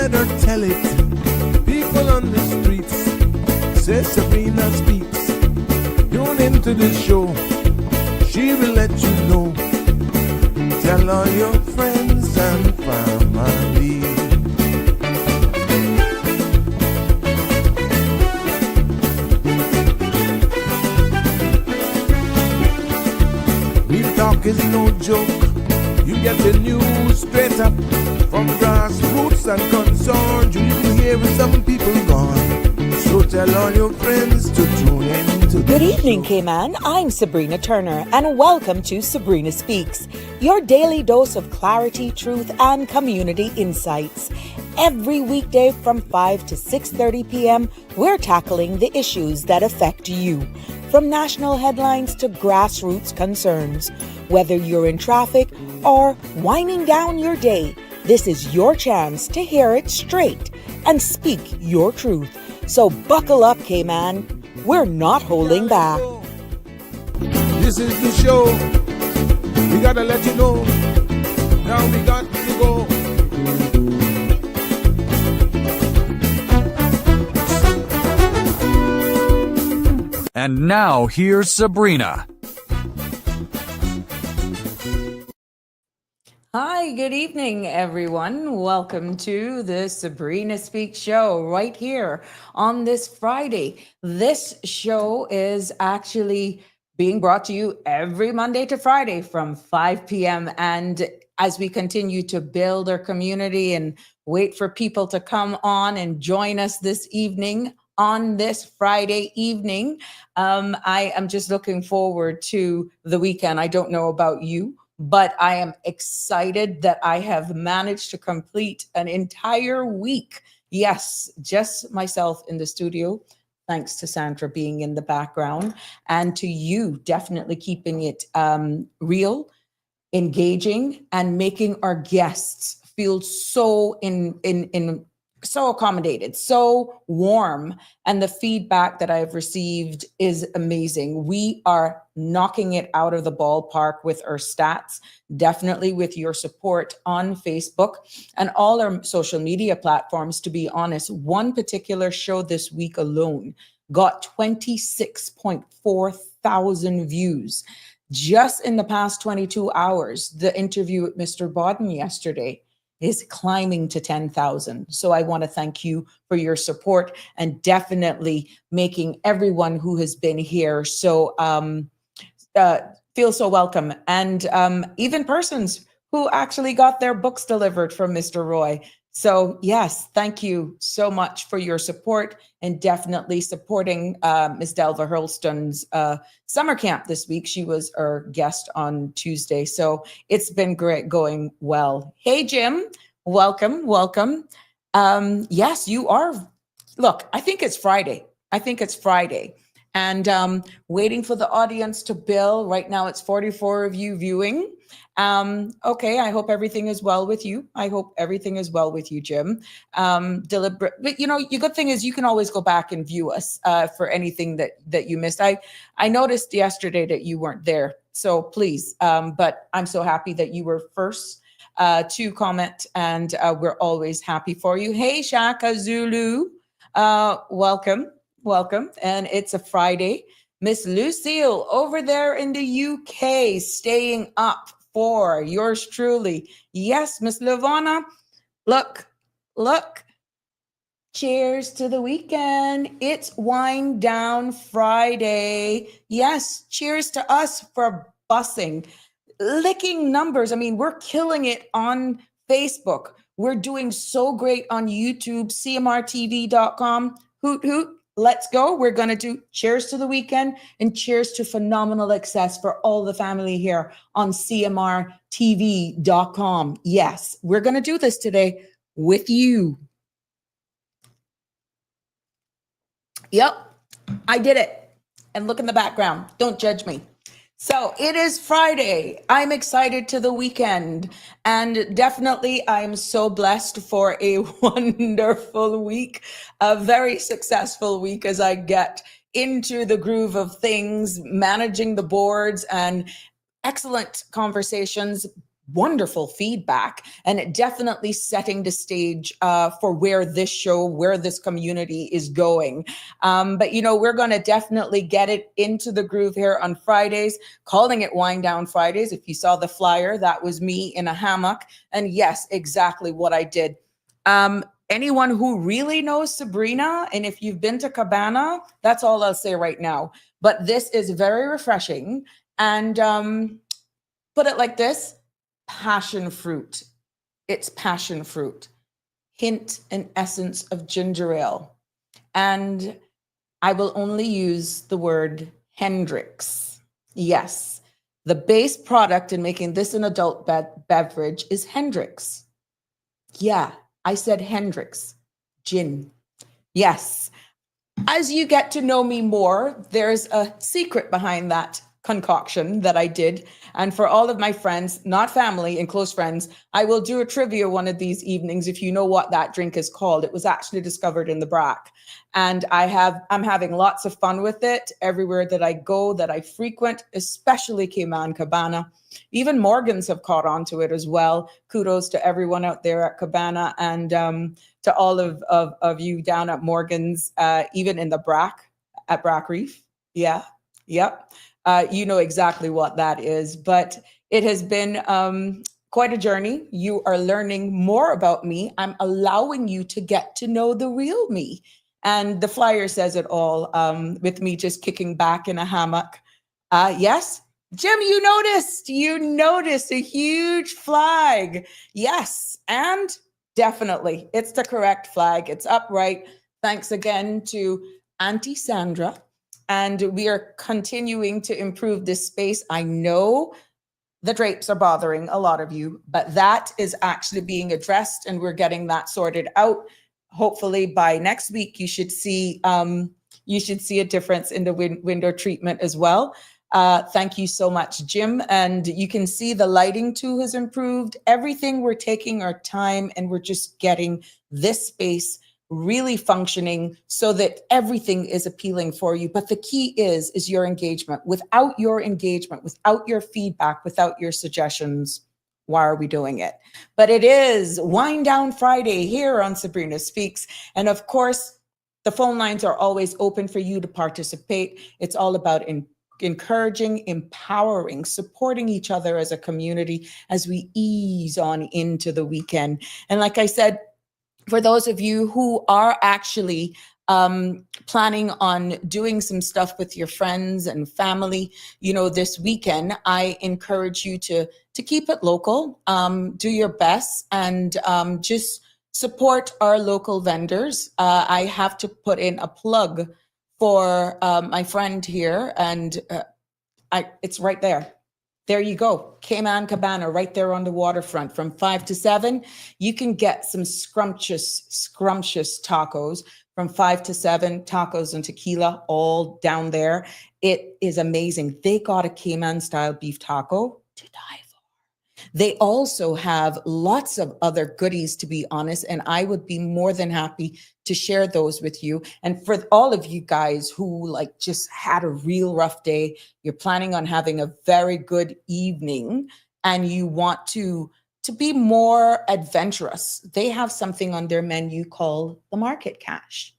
let her tell it. People on the streets say Sabrina speaks. Tune into the show, she will let you know. Tell all your friends and family. Real talk is no joke. You get the news straight up from grassroots and concerns. You will hear some people gone. So tell all your friends to tune in to the Good evening, show. Cayman. I'm Sabrina Turner, and welcome to Sabrina Speaks, your daily dose of clarity, truth, and community insights. Every weekday from 5 to 6:30 p.m., we're tackling the issues that affect you, from national headlines to grassroots concerns. Whether you're in traffic or winding down your day, this is your chance to hear it straight and speak your truth. So buckle up, Cayman. We're not holding back. This is the show. We gotta let you know. Now we got to go. And now here's Sabrina. Hi, good evening, everyone. Welcome to the Sabrina Speaks show right here on this Friday. This show is actually being brought to you every Monday to Friday from 5 p.m. And as we continue to build our community and wait for people to come on and join us this evening, on this Friday evening, I am just looking forward to the weekend. I don't know about you, but I am excited that I have managed to complete an entire week. Yes, just myself in the studio, thanks to Sandra being in the background, and to you definitely keeping it real, engaging, and making our guests feel so so accommodated, so warm. And the feedback that I've received is amazing. We are knocking it out of the ballpark with our stats, definitely with your support on Facebook and all our social media platforms. To be honest, one particular show this week alone got 26.4 thousand views. Just in the past 22 hours, the interview with Mr. Bodden yesterday is climbing to 10,000. So I want to thank you for your support and definitely making everyone who has been here so feel so welcome. And even persons who actually got their books delivered from Mr. Roy. So yes, thank you so much for your support and definitely supporting Ms. Delva Hurlston's summer camp this week. She was our guest on Tuesday. So it's been great, going well. Hey, Jim, welcome. Yes, you are. Look, I think it's Friday. And waiting for the audience to bill. Right now it's 44 of you viewing. Okay, I hope everything is well with you. Jim. Deliberate, but the good thing is you can always go back and view us for anything that you missed. I noticed yesterday that you weren't there, so please. But I'm so happy that you were first to comment, and we're always happy for you. Hey, Shaka Zulu, welcome. And it's a Friday. Miss Lucille over there in the UK, staying up for yours truly. Yes, Miss Lavana, look. Cheers to the weekend. It's Wind Down Friday. Yes, cheers to us for bussing, licking numbers. I mean, we're killing it on Facebook. We're doing so great on YouTube, cmrtv.com. Hoot, hoot. Let's go. We're going to do cheers to the weekend and cheers to phenomenal success for all the family here on cmrtv.com. Yes, we're going to do this today with you. Yep, I did it. And look in the background. Don't judge me. So it is Friday. I'm excited to the weekend. And definitely I'm so blessed for a wonderful week, a very successful week as I get into the groove of things, managing the boards and excellent conversations, wonderful feedback, and it definitely setting the stage for where this show, where this community is going. But we're going to definitely get it into the groove here on Fridays, calling it Wind Down Fridays. If you saw the flyer, that was me in a hammock, and yes, exactly what I did. Anyone who really knows Sabrina, and if you've been to Cabana, that's all I'll say right now. But this is very refreshing, and put it like this: passion fruit. It's passion fruit. Hint and essence of ginger ale. And I will only use the word Hendrix. Yes, the base product in making this an adult beverage is Hendrix. Yeah, I said Hendrix. Gin. Yes. As you get to know me more, there's a secret behind that concoction that I did. And for all of my friends, not family and close friends, I will do a trivia one of these evenings if you know what that drink is called. It was actually discovered in the Brack. And I'm having lots of fun with it everywhere that I go, that I frequent, especially Cayman Cabana. Even Morgans have caught on to it as well. Kudos to everyone out there at Cabana, and to all of you down at Morgans, even in the Brack, at Brack Reef. Yeah, yep. You know exactly what that is, but it has been quite a journey. You are learning more about me. I'm allowing you to get to know the real me. And the flyer says it all, with me just kicking back in a hammock. Yes, Jim, you noticed a huge flag. Yes, and definitely it's the correct flag. It's upright. Thanks again to Auntie Sandra. And we are continuing to improve this space. I know the drapes are bothering a lot of you, but that is actually being addressed, and we're getting that sorted out. Hopefully by next week, you should see a difference in the window treatment as well. Thank you so much, Jim. And you can see the lighting too has improved. Everything, we're taking our time, and we're just getting this space really functioning so that everything is appealing for you. But the key is your engagement. Without your engagement, without your feedback, without your suggestions, why are we doing it? But it is Wind Down Friday here on Sabrina Speaks. And of course, the phone lines are always open for you to participate. It's all about encouraging, empowering, supporting each other as a community as we ease on into the weekend. And like I said, for those of you who are actually planning on doing some stuff with your friends and family, this weekend, I encourage you to keep it local, do your best, and just support our local vendors. I have to put in a plug for my friend here, and it's right there. There you go. Cayman Cabana, right there on the waterfront from 5 to 7. You can get some scrumptious tacos from 5 to 7, tacos and tequila all down there. It is amazing. They got a Cayman style beef taco to die for. They also have lots of other goodies, to be honest, and I would be more than happy to share those with you. And for all of you guys who just had a real rough day, you're planning on having a very good evening, and you want to be more adventurous, they have something on their menu called the Market Cash.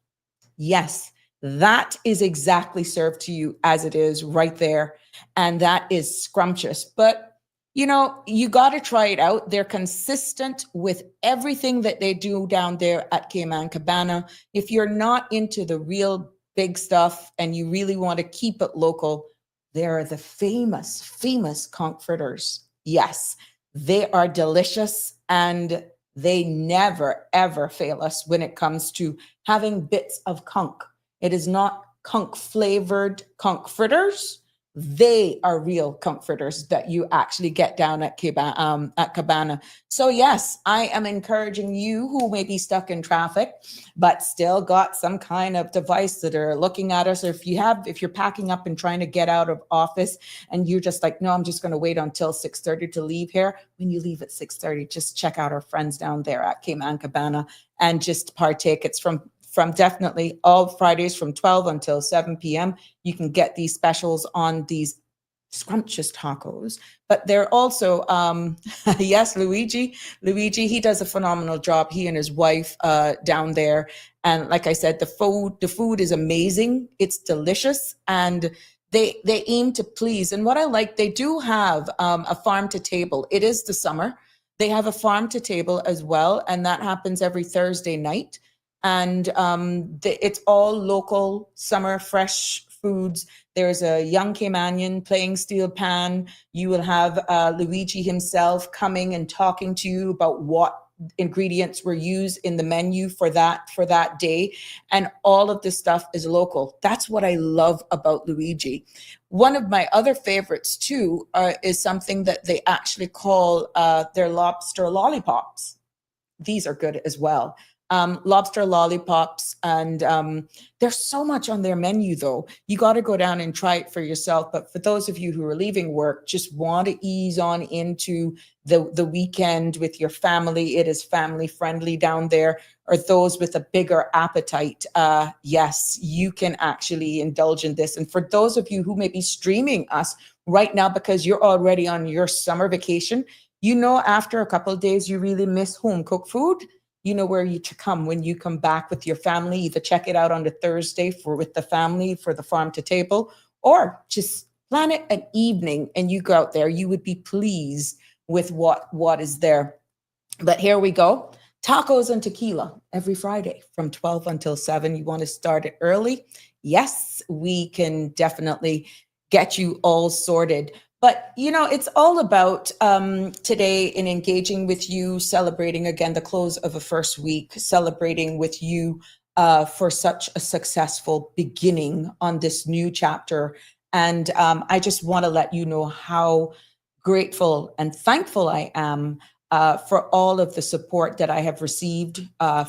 Yes, that is exactly served to you as it is right there. And that is scrumptious. But you got to try it out. They're consistent with everything that they do down there at Cayman Cabana. If you're not into the real big stuff and you really want to keep it local, there are the famous conch fritters. Yes, they are delicious, and they never, ever fail us when it comes to having bits of conch. It is not conch flavored conch fritters. They are real comforters that you actually get down at Cabana. So yes, I am encouraging you who may be stuck in traffic, but still got some kind of device that are looking at us. Or if you're packing up and trying to get out of office and you're just like, no, I'm just going to wait until 6:30 to leave here. When you leave at 6:30, just check out our friends down there at Cayman Cabana and just partake. It's from definitely all Fridays from 12 until 7 p.m. You can get these specials on these scrumptious tacos, but they're also, yes, Luigi, he does a phenomenal job. He and his wife down there. And like I said, the food is amazing. It's delicious. And they aim to please. And what I like, they do have a farm to table. It is the summer. They have a farm to table as well. And that happens every Thursday night. And it's all local summer fresh foods. There's a young Caymanian playing steel pan. You will have Luigi himself coming and talking to you about what ingredients were used in the menu for that day, and all of this stuff is local. That's what I love about Luigi. One of my other favorites too is something that they actually call their lobster lollipops. These are good as well. Lobster lollipops, and there's so much on their menu though. You got to go down and try it for yourself. But for those of you who are leaving work, just want to ease on into the weekend with your family, it is family friendly down there. Or those with a bigger appetite, yes, you can actually indulge in this. And for those of you who may be streaming us right now because you're already on your summer vacation, you know, after a couple of days, you really miss home cooked food. You know where you to come when you come back with your family. Either check it out on the Thursday with the family for the farm to table, or just plan it an evening and you go out there. You would be pleased with what is there. But here we go. Tacos and tequila every Friday from 12 until 7. You want to start it early? Yes, we can definitely get you all sorted. But, you know, it's all about today in engaging with you, celebrating again the close of a first week, celebrating with you for such a successful beginning on this new chapter. And I just want to let you know how grateful and thankful I am for all of the support that I have received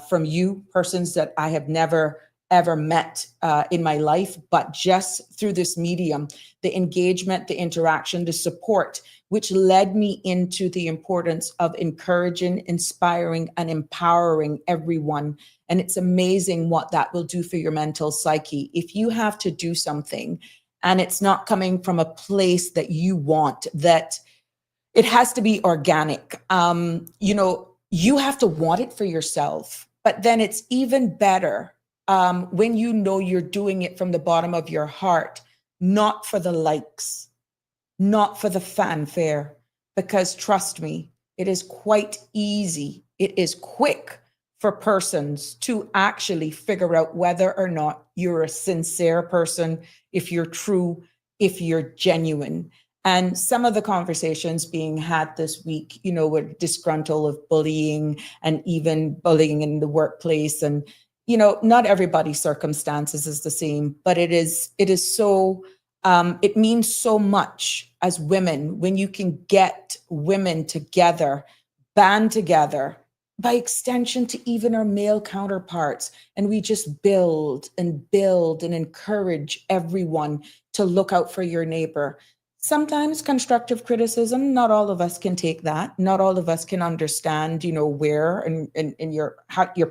from you, persons that I have never ever met in my life, but just through this medium, the engagement, the interaction, the support, which led me into the importance of encouraging, inspiring, and empowering everyone. And it's amazing what that will do for your mental psyche. If you have to do something and it's not coming from a place that you want, that it has to be organic. You know, you have to want it for yourself, but then it's even better when you know you're doing it from the bottom of your heart, not for the likes, not for the fanfare, because trust me, it is quite easy. It is quick for persons to actually figure out whether or not you're a sincere person, if you're true, if you're genuine. And some of the conversations being had this week, you know, were disgruntled of bullying and even bullying in the workplace. And you know, not everybody's circumstances is the same, but it is so, it means so much as women when you can get women together, band together, by extension to even our male counterparts. And we just build and encourage everyone to look out for your neighbor. Sometimes constructive criticism, not all of us can take that. Not all of us can understand, you know, where and your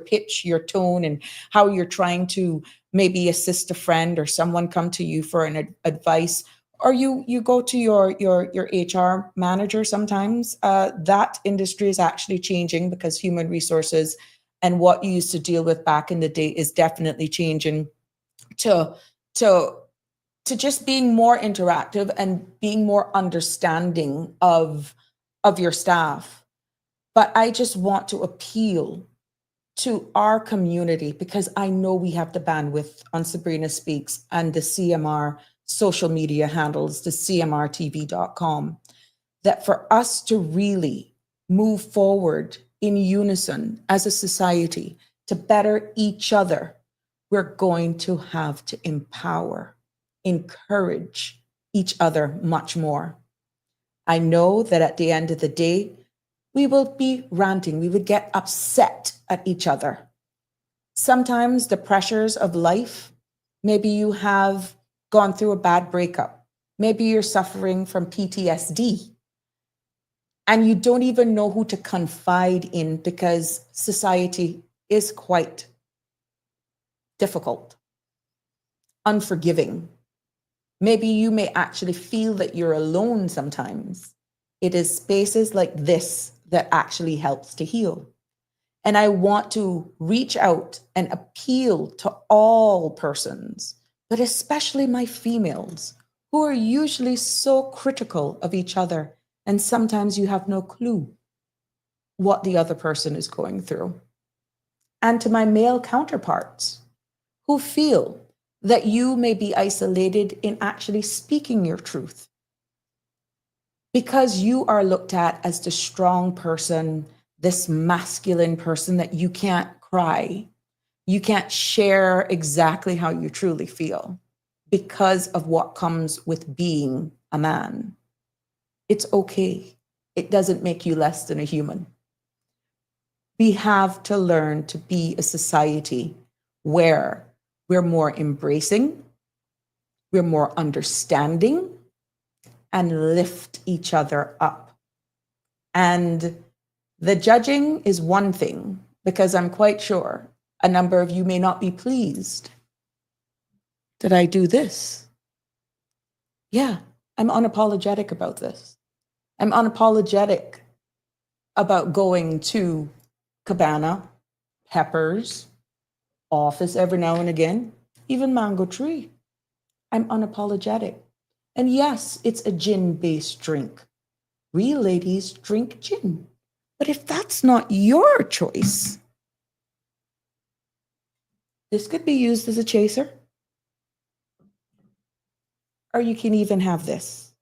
pitch, your tone, and how you're trying to maybe assist a friend or someone come to you for an advice, or you go to your HR manager. Sometimes that industry is actually changing because human resources and what you used to deal with back in the day is definitely changing to just being more interactive and being more understanding of your staff. But I just want to appeal to our community because I know we have the bandwidth on Sabrina Speaks and the CMR social media handles, the cmrtv.com, that for us to really move forward in unison as a society to better each other, we're going to have to empower, encourage each other much more. I know that at the end of the day, we will be ranting, we would get upset at each other. Sometimes the pressures of life, maybe you have gone through a bad breakup, maybe you're suffering from PTSD, and you don't even know who to confide in because society is quite difficult, unforgiving. Maybe you may actually feel that you're alone sometimes. It is spaces like this that actually helps to heal. And I want to reach out and appeal to all persons, but especially my females, who are usually so critical of each other. And sometimes you have no clue what the other person is going through. And to my male counterparts, who feel that you may be isolated in actually speaking your truth because you are looked at as the strong person, this masculine person that you can't cry, you can't share exactly how you truly feel because of what comes with being a man. It's okay. It doesn't make you less than a human. We have to learn to be a society where we're more embracing, we're more understanding, and lift each other up. And the judging is one thing, because I'm quite sure a number of you may not be pleased. Did I do this? Yeah, I'm unapologetic about this. I'm unapologetic about going to Cabana, Peppers, Office every now and again, even Mango Tree. I'm unapologetic. And yes, it's a gin-based drink. Real ladies drink gin. But if that's not your choice, this could be used as a chaser. Or you can even have this.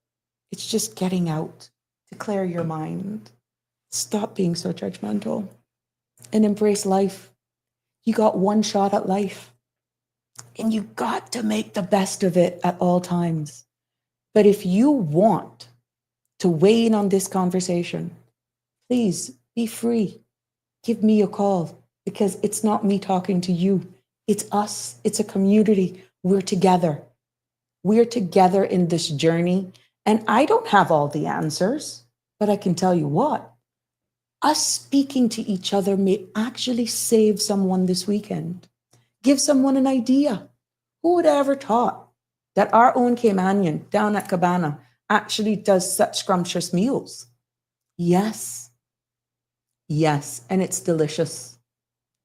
It's just getting out to clear your mind. Stop being so judgmental and embrace life. You got one shot at life, and you got to make the best of it at all times. But if you want to weigh in on this conversation, please be free. Give me a call, because it's not me talking to you. It's us. It's a community. We're together. We're together in this journey. And I don't have all the answers, but I can tell you what, us speaking to each other may actually save someone this weekend. Give someone an idea. Who would have ever thought that our own Caymanian down at Cabana actually does such scrumptious meals? Yes. Yes, and it's delicious.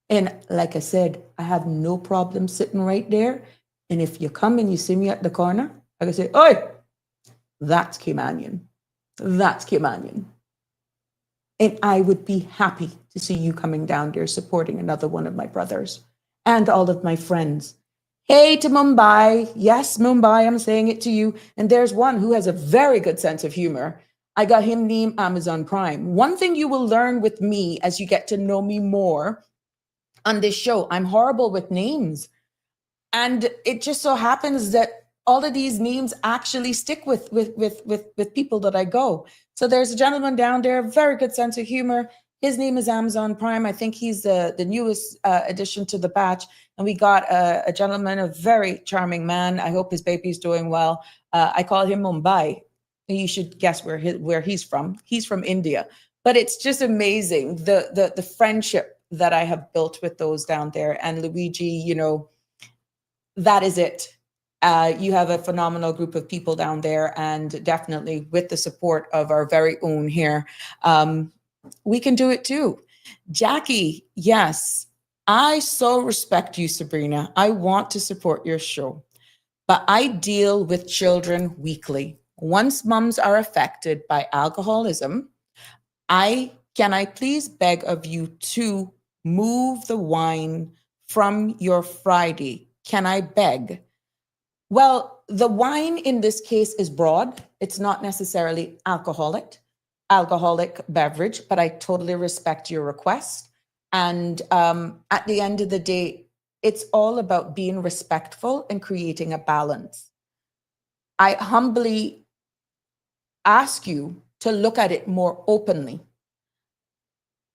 And like I said, I have no problem sitting right there. And if you come and you see me at the corner, I can say, "Oi, that's Caymanian. That's Caymanian." And I would be happy to see you coming down there supporting another one of my brothers and all of my friends. Hey to Mumbai. Yes, Mumbai, I'm saying it to you. And there's one who has a very good sense of humor. I got him named Amazon Prime. One thing you will learn with me as you get to know me more on this show, I'm horrible with names. And it just so happens that all of these names actually stick with people that I go. So there's a gentleman down there, very good sense of humor. His name is Amazon Prime. I think he's the newest addition to the batch. And we got a gentleman, a very charming man. I hope his baby's doing well. I call him Mumbai. You should guess where he's from. He's from India. But it's just amazing, the friendship that I have built with those down there. And Luigi, you know, that is it. You have a phenomenal group of people down there, and definitely with the support of our very own here, we can do it too. Jackie, yes, I so respect you, Sabrina. I want to support your show, but I deal with children weekly. Once mums are affected by alcoholism, can I please beg of you to move the wine from your Friday? Can I beg? Well, the wine in this case is broad. It's not necessarily alcoholic beverage, but I totally respect your request. And at the end of the day, it's all about being respectful and creating a balance. I humbly ask you to look at it more openly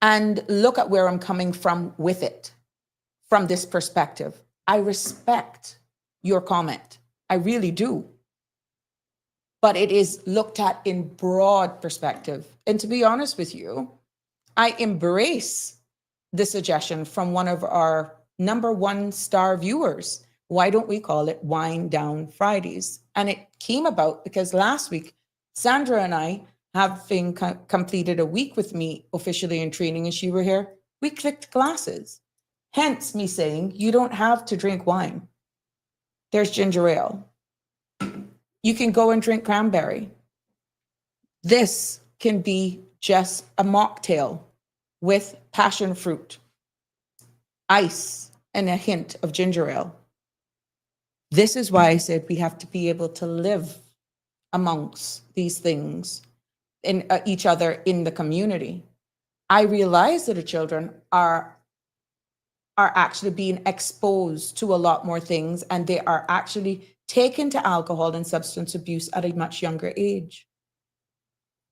and look at where I'm coming from with it, from this perspective. I respect your comment. I really do. But it is looked at in broad perspective. And to be honest with you, I embrace the suggestion from one of our #1 star viewers, why don't we call it Wine Down Fridays? And it came about because last week, Sandra and I, having completed a week with me officially in training and she were here, we clicked glasses. Hence me saying, you don't have to drink wine. There's ginger ale. You can go and drink cranberry. This can be just a mocktail with passion fruit, ice, and a hint of ginger ale. This is why I said we have to be able to live amongst these things in each other in the community. I realize that the children are actually being exposed to a lot more things, and they are actually taken to alcohol and substance abuse at a much younger age.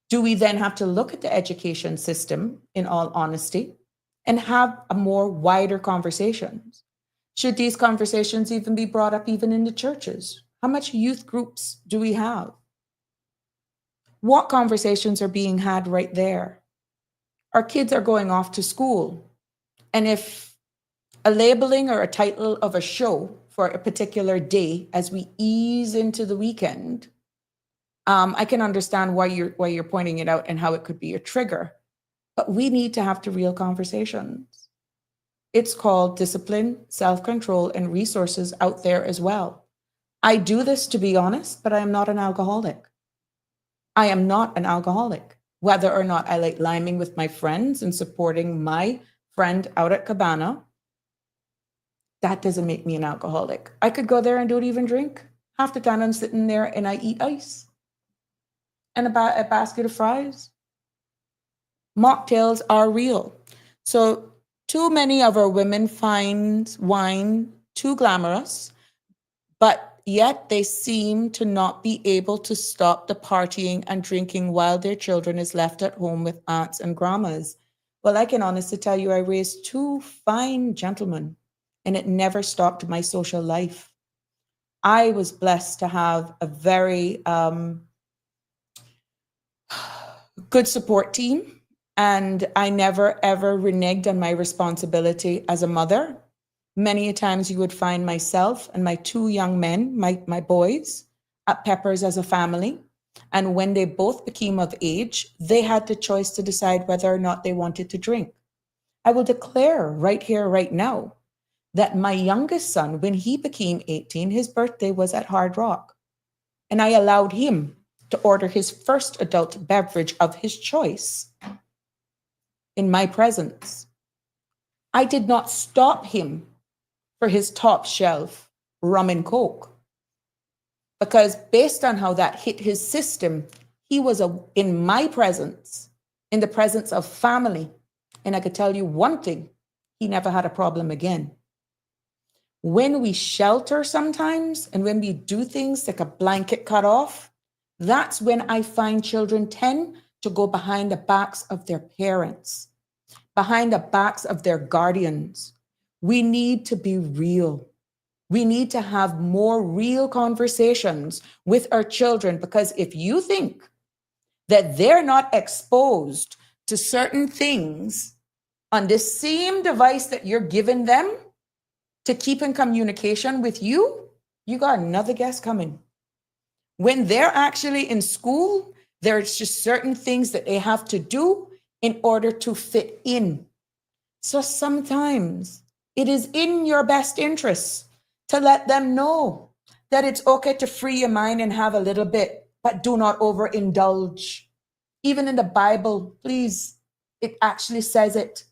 Do we then have to look at the education system, in all honesty, and have a more wider conversations? Should these conversations even be brought up even in the churches? How much youth groups do we have? What conversations are being had right there? Our kids are going off to school. And if a labeling or a title of a show for a particular day as we ease into the weekend, I can understand why you're pointing it out and how it could be a trigger. But we need to have the real conversations. It's called discipline, self-control, and resources out there as well. I do this to be honest, but I am not an alcoholic. I am not an alcoholic. Whether or not I like liming with my friends and supporting my friend out at Cabana, that doesn't make me an alcoholic. I could go there and don't even drink. Half the time I'm sitting there and I eat ice and a basket of fries. Mocktails are real. So too many of our women find wine too glamorous, but yet they seem to not be able to stop the partying and drinking while their children is left at home with aunts and grandmas. Well, I can honestly tell you, I raised two fine gentlemen, and it never stopped my social life. I was blessed to have a very good support team. And I never, ever reneged on my responsibility as a mother. Many a times you would find myself and my two young men, my boys, at Peppers as a family. And when they both became of age, they had the choice to decide whether or not they wanted to drink. I will declare right here, right now, that my youngest son, when he became 18, his birthday was at Hard Rock. And I allowed him to order his first adult beverage of his choice in my presence. I did not stop him for his top shelf rum and coke, because based on how that hit his system, he was in my presence, in the presence of family. And I could tell you one thing, he never had a problem again. When we shelter sometimes, and when we do things like a blanket cut off, that's when I find children tend to go behind the backs of their parents, behind the backs of their guardians. We need to be real. We need to have more real conversations with our children, because if you think that they're not exposed to certain things on the same device that you're giving them to keep in communication with you, you got another guest coming. When they're actually in school, there's just certain things that they have to do in order to fit in. So sometimes it is in your best interest to let them know that it's okay to free your mind and have a little bit, but do not overindulge. Even in the Bible, please, it actually says it.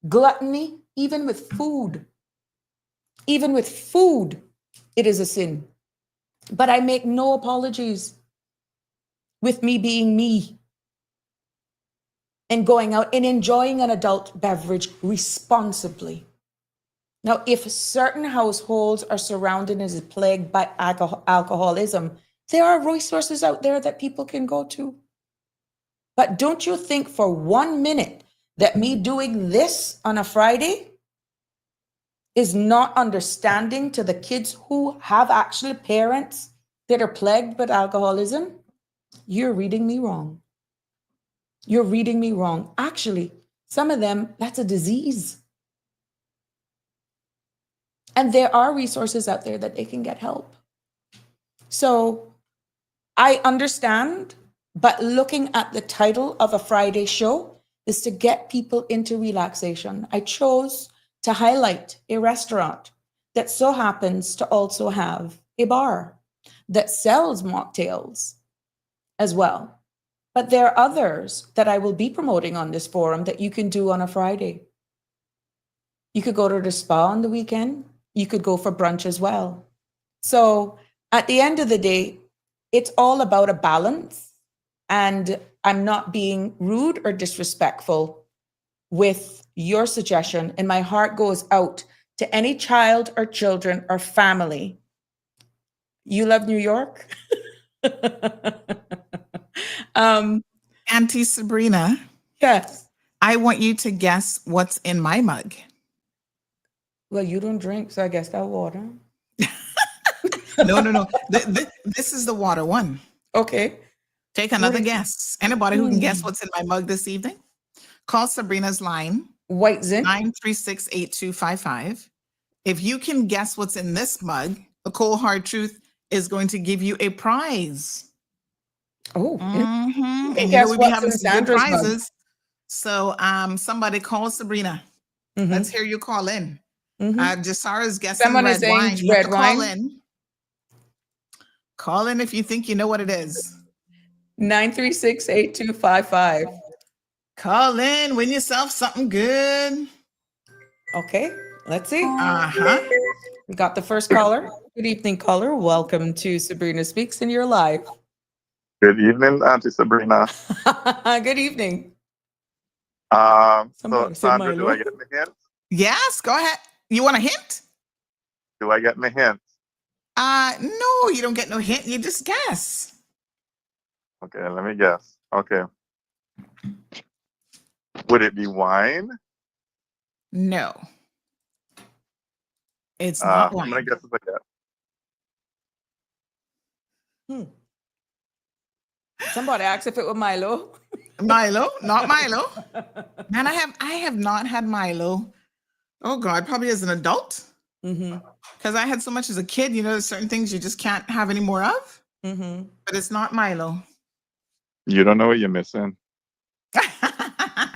Gluttony, even with food, it is a sin. But I make no apologies with me being me and going out and enjoying an adult beverage responsibly. Now, if certain households are surrounded and is plagued by alcoholism, there are resources out there that people can go to. But don't you think for 1 minute that me doing this on a Friday is not understanding to the kids who have actually parents that are plagued with alcoholism? You're reading me wrong. You're reading me wrong. Actually, some of them, that's a disease. And there are resources out there that they can get help. So I understand, but looking at the title of a Friday show is to get people into relaxation. I chose to highlight a restaurant that so happens to also have a bar that sells mocktails as well. But there are others that I will be promoting on this forum that you can do on a Friday. You could go to the spa on the weekend. You could go for brunch as well. So at the end of the day, it's all about a balance. And I'm not being rude or disrespectful with your suggestion. And my heart goes out to any child or children or family. You love New York? Auntie Sabrina, Yes. I want you to guess what's in my mug. Well, you don't drink, so I guess that water. No. This is the water one. Okay. Take another guess. Anybody who can guess what's in my mug this evening, call Sabrina's line, White zinc. 936-8255. If you can guess what's in this mug, the cold hard truth is going to give you a prize. Oh, And guess you know we'll be what's having in some good Sandra's mug. prizes. So somebody call Sabrina. Let's hear you call in. Jasara's guessing Someone is red saying wine. You have red to call wine. in. Call in if you think you know what it is. 936-8255. Call in, win yourself something good. Okay, let's see. Uh-huh. We got the first caller. Good evening, caller. Welcome to Sabrina Speaks, and you're live. Good evening, Auntie Sabrina. Good evening. So, Somebody said Sandra, do Milo. I get the hint? Yes, go ahead. You want a hint? Do I get the hint? No, you don't get no hint. You just guess. Okay, let me guess. Okay. Would it be wine? No. It's not I'm wine. gonna guess it's a guess. Somebody asked if it was Milo. Milo, not Milo. Man, I have not had Milo. Oh God, probably as an adult. Because I had so much as a kid, you know, there's certain things you just can't have any more of. But it's not Milo. You don't know what you're missing.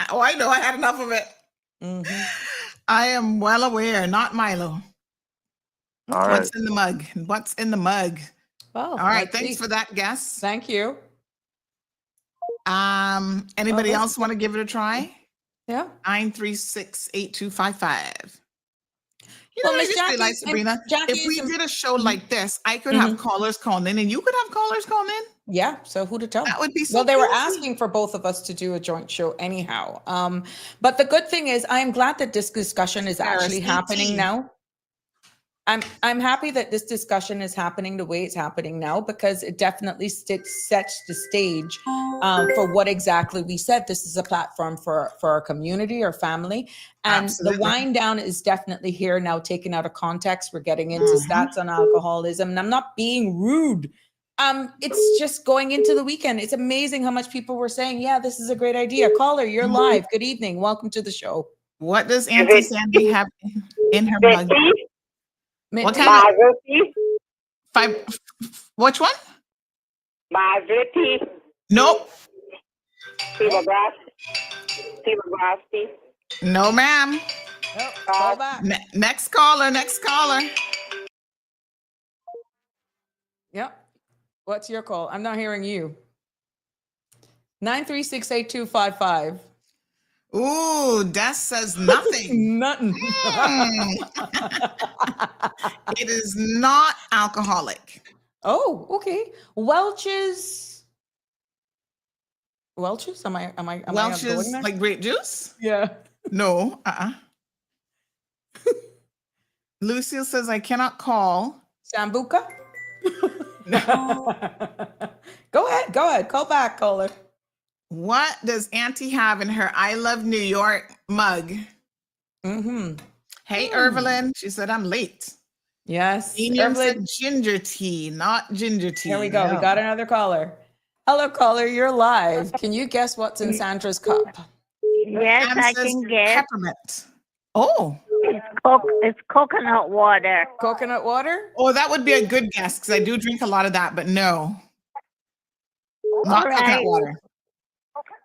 Oh, I know. I had enough of it. I am well aware. Not Milo. All right. What's in the mug? What's in the mug? Well, All right. let's Thanks see. for that guess. Thank you. Anybody let's else want to give it a try? Yeah. 936-8255. You know, Well, I Miss just Jackie- realized, Sabrina, Jackie if we is- did a show like this, I could have callers calling in and you could have callers calling in. Yeah. So who to tell? That would be so Well, they were cool. asking for both of us to do a joint show anyhow. But the good thing is, I am glad that this discussion is actually happening now. I'm happy that this discussion is happening the way it's happening now, because it definitely sets the stage for what exactly we said. This is a platform for our community or family. And Absolutely. the wind down is definitely here now, taken out of context. We're getting into stats on alcoholism. And I'm not being rude. It's just going into the weekend. It's amazing how much people were saying, yeah, this is a great idea. Caller, you're live. Good evening. Welcome to the show. What does Auntie Sandy have in her mug? What kind of Marvity, which one? Marvity, Nope. Timography. No, ma'am. Call back. Next caller. Yep. What's your call? I'm not hearing you. 936-8255. Ooh, Des says nothing. Nothing. It is not alcoholic. Oh, okay. Welch's. Am I Welch going is there? like grape juice? Yeah. No. Lucille says I cannot call. Sambuca? Go ahead. Call back, caller. What does Auntie have in her I Love New York mug? Hey, Evelyn. She said I'm late. Yes. Medium Evelyn, said ginger tea, not ginger tea. here we go. No. We got another caller. Hello, caller. You're live. Can you guess what's in Sandra's cup? Yes, Ann I says can guess. peppermint. Oh, It's coconut water. Coconut water? Oh, that would be a good guess because I do drink a lot of that, but no, not All coconut right. water.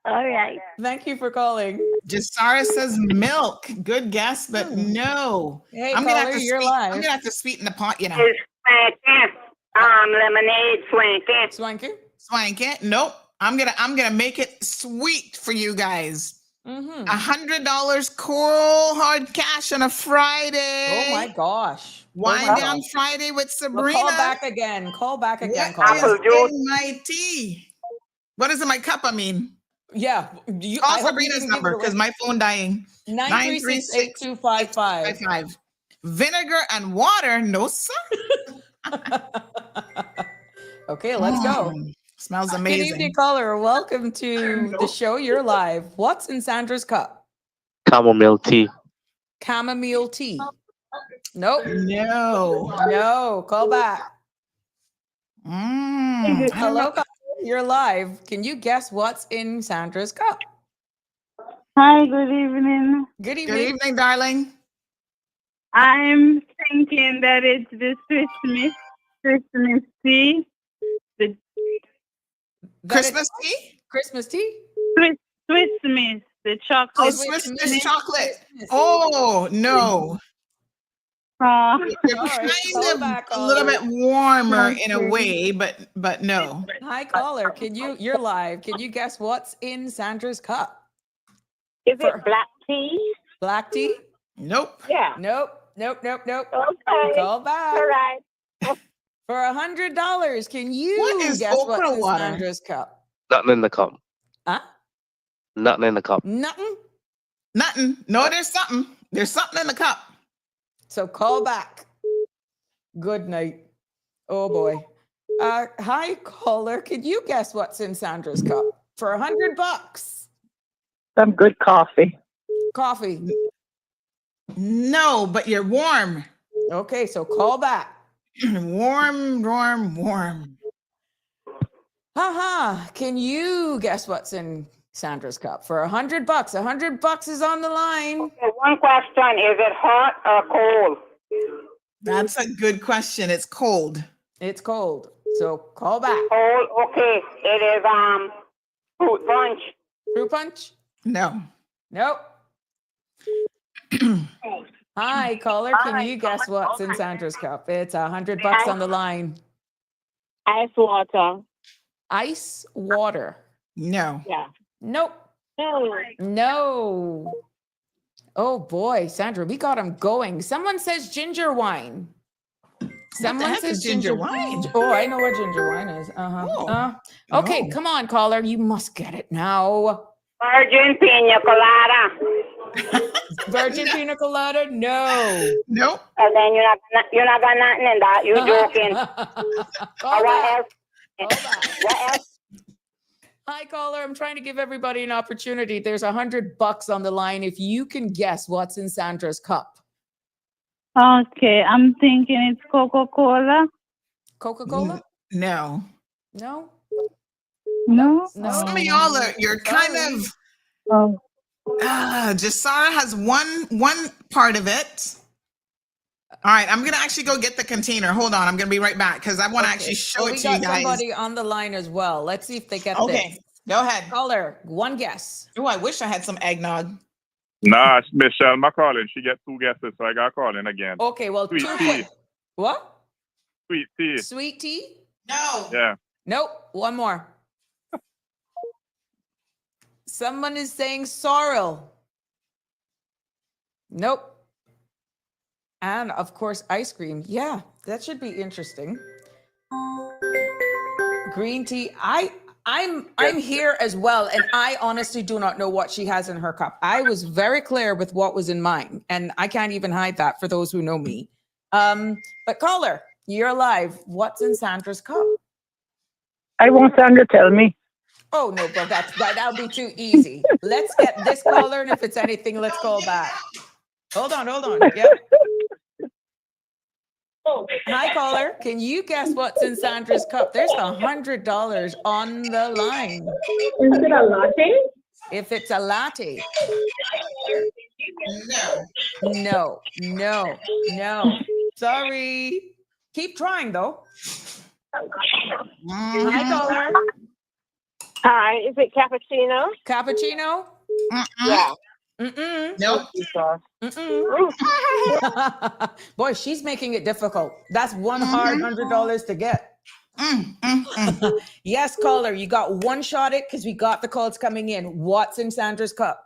All right. Thank you for calling. Jasara says milk. Good guess, but no. Hey, I'm gonna have caller, to you're sweeten, live. I'm gonna have to sweeten the pot, you know. It's swanky. Lemonade swanky. Swanky? Swank it. Nope. I'm gonna make it sweet for you guys. Mm-hmm. $100 cool hard cash on a Friday. Oh my gosh. Wine oh my down gosh. Friday with Well, Sabrina. call back again. Call back again, What caller. is in my tea? What is in my cup? I mean, Yeah. call I hope you Sabrina's didn't give it number away. because my phone dying. 936-8255. 936-8255. Vinegar and water? No, sir. Okay, let's go. Smells Good amazing. evening, caller. Welcome to the show. You're live. What's in Sandra's cup? Chamomile tea. Chamomile tea. Nope. No. No. Call back. Hello, caller. You're live. Can you guess what's in Sandra's cup? Hi, good evening. Good evening. Good evening, darling. I'm thinking that it's the Christmas tea. The That Christmas is tea? Christmas tea? Swiss Miss, the Oh, chocolate. Swiss Miss. Miss chocolate. Christmas. Oh, no. You're All right, call kind of back, a little caller. bit warmer in a way, but no. Hi, caller. You're live. Can you guess what's in Sandra's cup? Is For- it black tea? Black tea? Nope. Yeah. Nope. Nope. Nope. Nope. Okay. Call back. All right. For $100, can you What is guess what's okra in water? Sandra's cup? Nothing in the cup. Huh? Nothing in the cup. Nothing. Nothing. No, there's something. There's something in the cup. So call back. Good night. Oh boy. Hi, caller. Can you guess what's in Sandra's cup? For $100. Some good coffee. Coffee. No, but you're warm. Okay, so call back. Warm, warm, warm. Haha. Can you guess what's in Sandra's cup? For $100. $100 is on the line. One question: is it hot or cold? That's a good question. It's cold. It's cold. So call back. Cold. Okay. It is fruit punch. Fruit punch? No. Nope. Hi, caller. Can you guess what's in Sandra's cup? It's $100 on the line. Ice water. Ice water. No. Yeah. Nope. No. No. Oh boy, Sandra, we got him going. Someone says ginger wine. Someone heck says is ginger wine? Oh, I know what ginger wine is. Oh. Okay, Oh. come on, caller. You must get it now. Virgin pina colada. Virgin pina colada? No. Nope. And then you're not got nothing in that. You're joking. Call What back. else? Call back. What else? Hi, caller. I'm trying to give everybody an opportunity. There's $100 on the line if you can guess what's in Sandra's cup. Okay, I'm thinking it's Coca-Cola. Coca-Cola? No. No. No? Some of y'all are, you're kind Sorry. of, Oh, Jasara has one part of it. All right, I'm gonna actually go get the container. Hold on, I'm gonna be right back because I want to actually show it we to you got guys. somebody on the line as well. Let's see if they get Okay, this. go ahead. Caller, one guess. Oh, I wish I had some eggnog. Nah, Michelle, my calling. She get 2 guesses, so I got calling again. Okay, well, Sweet two tea. quick. What? Sweet tea. Sweet tea? No. Yeah. Nope. One more. Someone is saying sorrel. Nope. And of course, ice cream. Yeah, that should be interesting. Green tea. I'm here as well, and I honestly do not know what she has in her cup. I was very clear with what was in mine, and I can't even hide that for those who know me. But caller, you're live. What's in Sandra's cup? I want Sandra tell me. Oh no, but that'll be too easy. Let's get this caller, and if it's anything, let's call back. Hold on. Yep. Hi, caller. Can you guess what's in Sandra's cup? There's $100 on the line. Is it a latte? If it's a latte. No. No. Sorry. Keep trying though. Hi, caller. Hi, is it cappuccino? Cappuccino? Yeah. Mm-mm. Nope. Mm-mm. Boy, she's making it difficult. That's one hard $100 to get. Yes, caller, you got one shot at because we got the calls coming in. What's in Sandra's cup?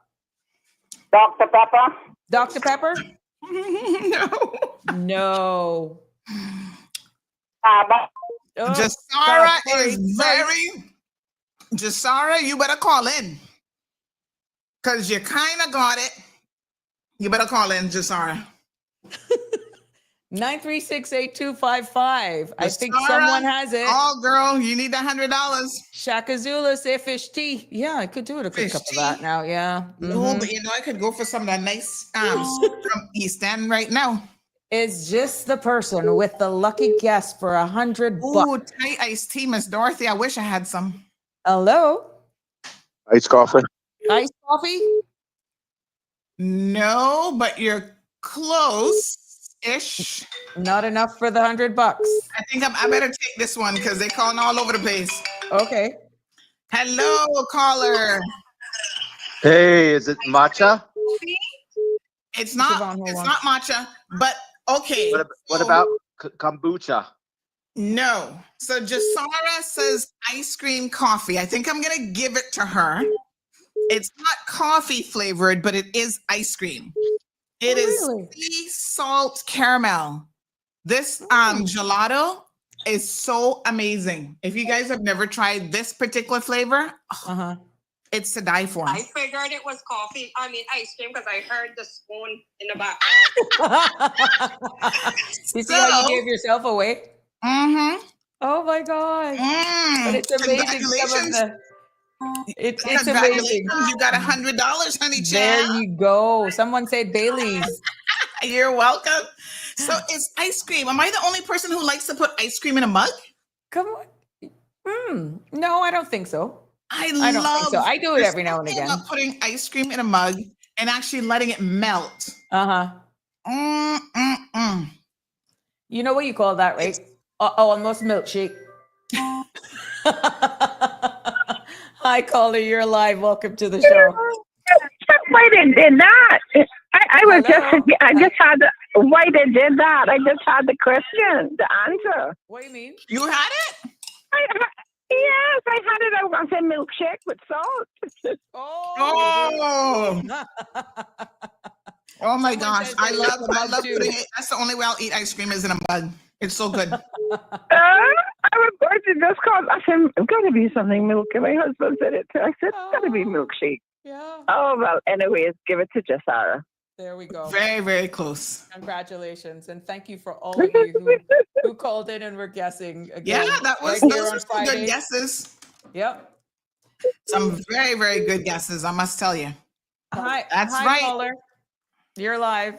Dr. Pepper? Dr. Pepper? No. No. But Oh, Jasara sorry. is very. Jasara, you better call in. Because you kind of got it. You better call in, Jasara. 9368255. I think Jasara, someone has it. Oh, girl, you need $100. Shaka Zulu say fish tea. Yeah, I could do it a quick Fish cup of tea? that now. Yeah. No, Mhm. but you know, I could go for some of that nice from East End right now. Is just the person with the lucky guess for $100. Ooh, Thai iced tea, Miss Dorothy. I wish I had some. Hello? Iced coffee. Iced coffee? No, but you're close-ish. Not enough for the $100. I think I better take this one because they're calling all over the place. Okay. Hello, caller. Hey, is it matcha? It's Siobhan, not. hold It's on. not matcha. But okay. What so- about kombucha? No. So Jasara says ice cream coffee. I think I'm gonna give it to her. It's not coffee flavored, but it is ice cream. It is really? sea salt caramel. This gelato is so amazing. If you guys have never tried this particular flavor, Uh-huh. it's to die for. I figured it was coffee. I mean, ice cream because I heard the spoon in the background. You see how you So- gave yourself away? Mm-hmm. Oh my gosh. But it's amazing. Some of the it's amazing. Congratulations. You got $100, honey There child. you go. Someone said Bailey's. You're welcome. So it's ice cream. Am I the only person who likes to put ice cream in a mug? Come on. No, I don't think so. I I don't love think so. I do it there's every now and something again. about putting ice cream in a mug and actually letting it melt. Uh-huh. You know what you call that, right? Almost milkshake. Hi, caller. You're live. Welcome to the show. Why they did that? I was Hello? I just had why they did that. I just had the question, the answer. What do you mean? You had it? Yes, I had it. I want a milkshake with salt. Oh, oh my Someone gosh. says I they like love the mug too. putting it. That's the only way I'll eat ice cream is in a mug. It's so good. I was going to just call. I said, it's got to be something milky. My husband said it too. I said, it's got to be milkshake. Yeah. Oh, well, anyways, give it to Jasara. There we go. Very, very close. Congratulations. And thank you for all of you who called in and were guessing again. Yeah, that was right here those on were some Friday. good guesses. Yep. Some very, very good guesses, I must tell you. Hi. That's hi, right. Caller. You're live.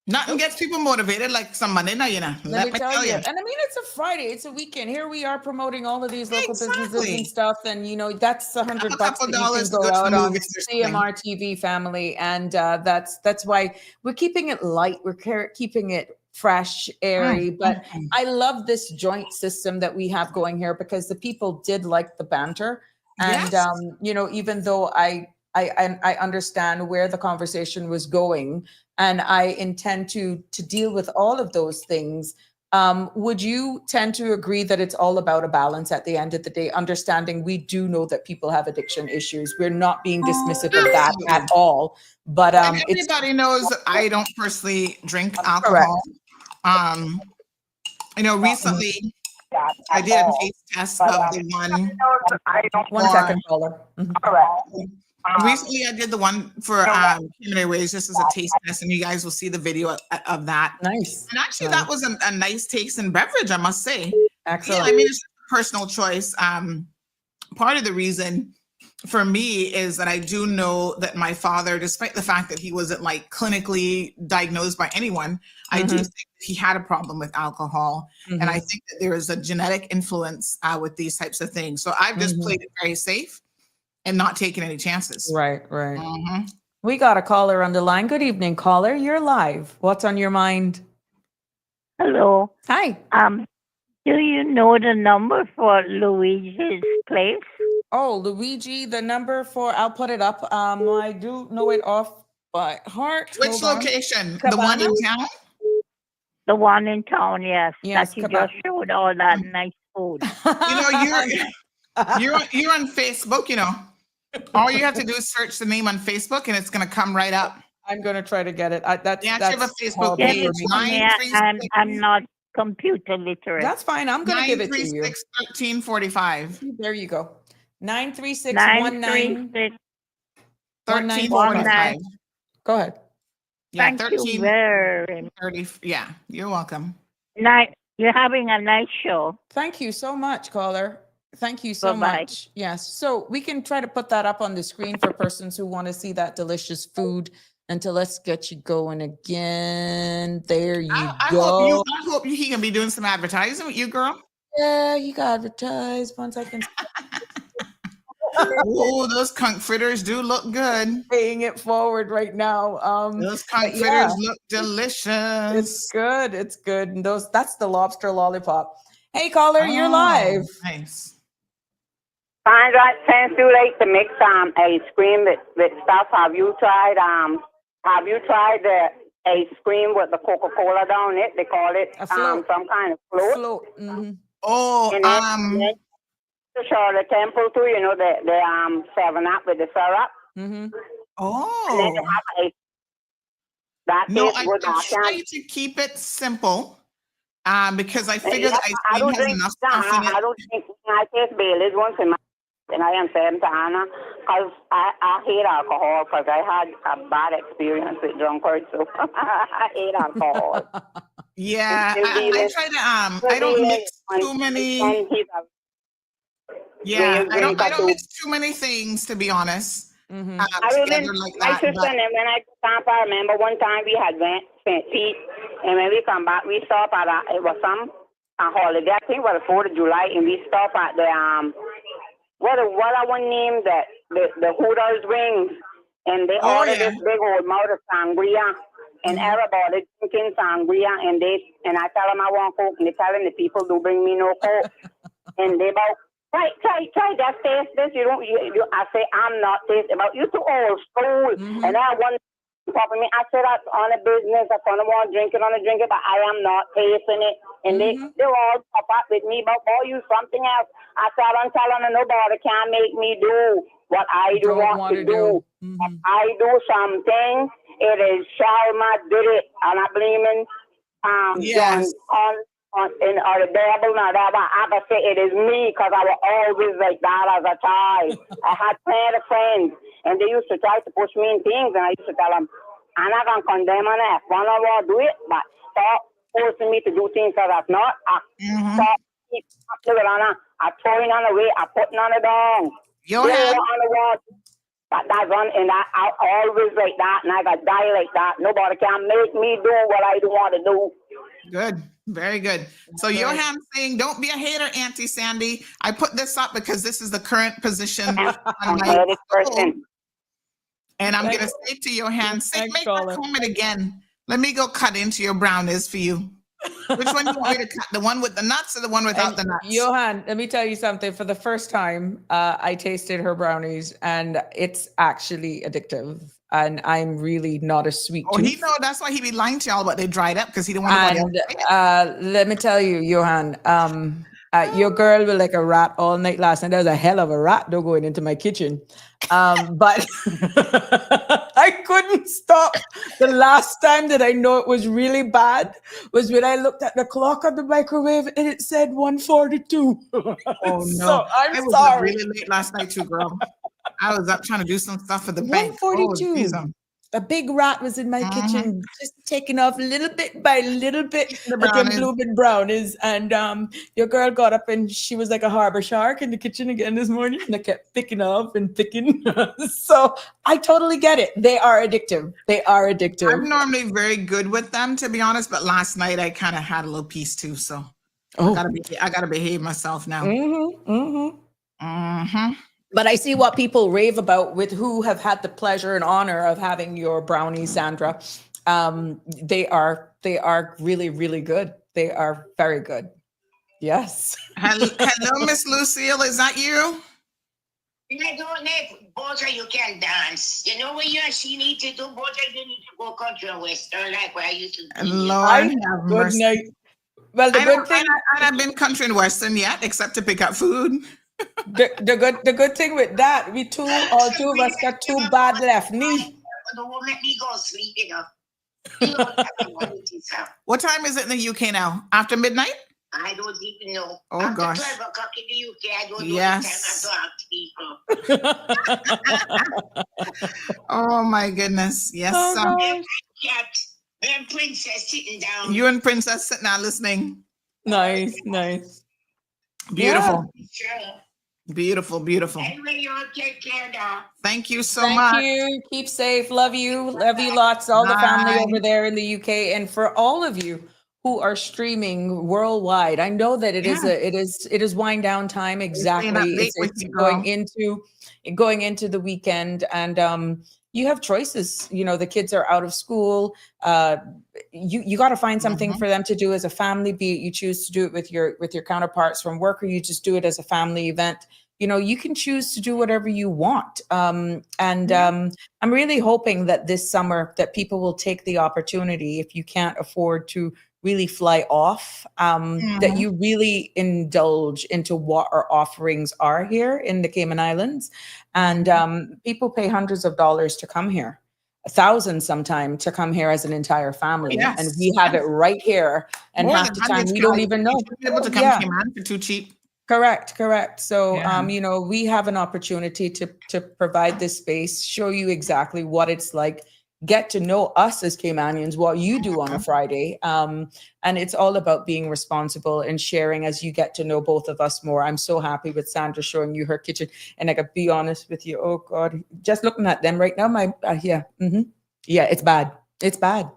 Nothing gets people motivated like some Monday night, you know. Let me tell you. And I mean, it's a Friday. It's a weekend. Here we are promoting all of these local businesses Exactly. and stuff. And, you know, that's $100 that couple you dollars can to go go to out the on movies or something. CMR TV family. And that's why we're keeping it light. We're keeping it fresh, airy. But I love this joint system that we have going here because the people did like the banter. And, Yes. you know, even though I understand where the conversation was going, and I intend to deal with all of those things. Would you tend to agree that it's all about a balance at the end of the day? Understanding we do know that people have addiction issues. We're not being dismissive of that at all. But And it's everybody knows that I don't personally drink Correct. alcohol. You know, recently I did a taste test of the one. one second, caller. Mhm. Recently, I did the one for Community Ways, just as a taste test, and you guys will see the video of that. Nice. And actually, that was a nice taste and beverage, I must say. Excellent. Yeah, I mean, it's a personal choice. Part of the reason for me is that I do know that my father, despite the fact that he wasn't like clinically diagnosed by anyone, I do think that he had a problem with alcohol. And I think that there is a genetic influence with these types of things. So I've just played it very safe and not taking any chances. Right. Mhm. We got a caller on the line. Good evening, caller. You're live. What's on your mind? Hello. Hi. Do you know the number for Luigi's place? Oh, Luigi, the number for, I'll put it up. I do know it off by heart. Which Hold on. location? The one in town? The one in town, yes. Yes, That you just showed all that nice food. You know, you're on Facebook, you know. All you have to do is search the name on Facebook and it's gonna come right up. I'm gonna try to get it. That's Yeah, you have a Facebook Get page. it for me. I'm not computer literate. That's fine. I'm gonna give it to you. 1345. There you go. 93619 1345. Go ahead. Yeah, Thank you very much. 30. Yeah, you're welcome. You're having a nice show. Thank you so much, caller. Thank you so Bye-bye. much. Yes. So we can try to put that up on the screen for persons who want to see that delicious food. Until let's get you going again. There you go. I hope he can be doing some advertising with you, girl. Yeah, you got advertised. 1 second. Oh, those conch fritters do look good. Paying it forward right now. Those conch fritters look delicious. It's good. It's good. And that's the lobster lollipop. Hey, caller, you're live. Nice. Find out since too late to mix ice cream with stuff. Have you tried the ice cream with the Coca-Cola down it? They call it some kind of float. Mm-hmm. Oh, the Charlotte Temple too, you know, the 7-Up with the syrup. Mm-hmm. Oh. And then they have ice. That tastes good. I try to keep it simple. Because I figure the ice cream has enough stuff in it. I don't think I taste Bailey's once and I am saying to Anna, because I hate alcohol because I had a bad experience with drunkards, so I hate alcohol. Yeah, I try to I don't mix too many. Yeah, I don't mix too many things, to be honest. Mm-hmm. My sister and when I camp, I remember one time we had went St. Pete, and when we come back, we stop at it was a holiday. I think it was the 4th of July, and we stop at the what I want name that the Hooters Wings, and they ordered this big old mouth of sangria, and everybody drinking sangria, and I tell them I want Coke, and they telling the people to bring me no Coke, and they about try, just taste this. I say I'm not tasting, but you too old school, and I want. Me, I said that's on a business. I kind of want to drink it, but I am not tasting it. And they all pop up with me, but boy, you something else. I said I'm telling them nobody can make me do what I do want to do. If I do something, it is Shalma did it, and I blaming yes. on the devil. Now that I can say it is me because I was always like that as a child. I had plenty of friends. And they used to try to push me in things, and I used to tell them, I'm not going to condemn on it. If one of them do it, but stop forcing me to do things that I've not. Stop doing it. I throwing on the way, I putting on the down. On the wall. But that's one, and I always like that, and I got die like that. Nobody can make me do what I do want to do. Good. Very good. So Johan saying, don't be a hater, Auntie Sandy. I put this up because this is the current position on my phone. And I'm going to say to Johan, make my comment again. Let me go cut into your brownies for you. Which one do you want me to cut? The one with the nuts or the one without the nuts? Johan, let me tell you something. For the first time, I tasted her brownies, and it's actually addictive. And I'm really not a sweet tooth. He know that's why he be lying to y'all about they dried up because he didn't want to. Let me tell you, Johan, your girl was like a rat all night last night. There was a hell of a rat though going into my kitchen. But I couldn't stop. The last time that I know it was really bad was when I looked at the clock on the microwave and it said 1:42. Oh no! So I was sorry. up really late last night too, girl. I was up trying to do some stuff for the bank. 1:42. A big rat was in my kitchen, just taking off little bit by little bit with them blooming brownies. And your girl got up and she was like a harbor shark in the kitchen again this morning. And I kept picking off and picking. So I totally get it. They are addictive. I'm normally very good with them, to be honest. But last night I kind of had a little piece too. So I gotta behave myself now. But I see what people rave about with who have had the pleasure and honor of having your brownies, Sandra. They are really, really good. They are very good. Yes. Hello, Miss Lucille. Is that you? I don't know if both of you can dance. You know what you actually need to do? Both of you need to go country and western like what I used to do. Lord have mercy. Night. Well, the good thing I haven't been country and western yet, except to pick up food. the good thing with that, all two of us got too bad left. Me. Don't make me go sleep, you know. What time is it in the UK now? After midnight? I don't even know. Oh, After gosh. 12 o'clock in the UK, I don't know Yes. the time I talk to people. Oh, my goodness. Yes. Then Princess sitting down. You and Princess sitting down listening. Nice. Beautiful. Sure. Beautiful. Anyway, you all take care now. Thank you so much. Thank you. Keep safe. Love you lots. All the family over there in the UK, and for all of you who are streaming worldwide. I know that it is wind down time. Exactly. It's going into the weekend, and you have choices. You know, the kids are out of school. You got to find something for them to do as a family. Be it you choose to do it with your counterparts from work, or you just do it as a family event. You know, you can choose to do whatever you want. I'm really hoping that this summer that people will take the opportunity, if you can't afford to really fly off, that you really indulge into what our offerings are here in the Cayman Islands. And people pay hundreds of dollars to come here, thousands sometimes to come here as an entire family. Yes. And we have it right here. And More half than the time hundreds we can don't even know. be able to come to Cayman for too cheap. Correct. So, Yeah. you know, we have an opportunity to provide this space, show you exactly what it's like, get to know us as Caymanians, what you do on a Friday. And it's all about being responsible and sharing as you get to know both of us more. I'm so happy with Sandra showing you her kitchen. And I gotta be honest with you. Oh God, just looking at them right now, yeah, it's bad. It's bad.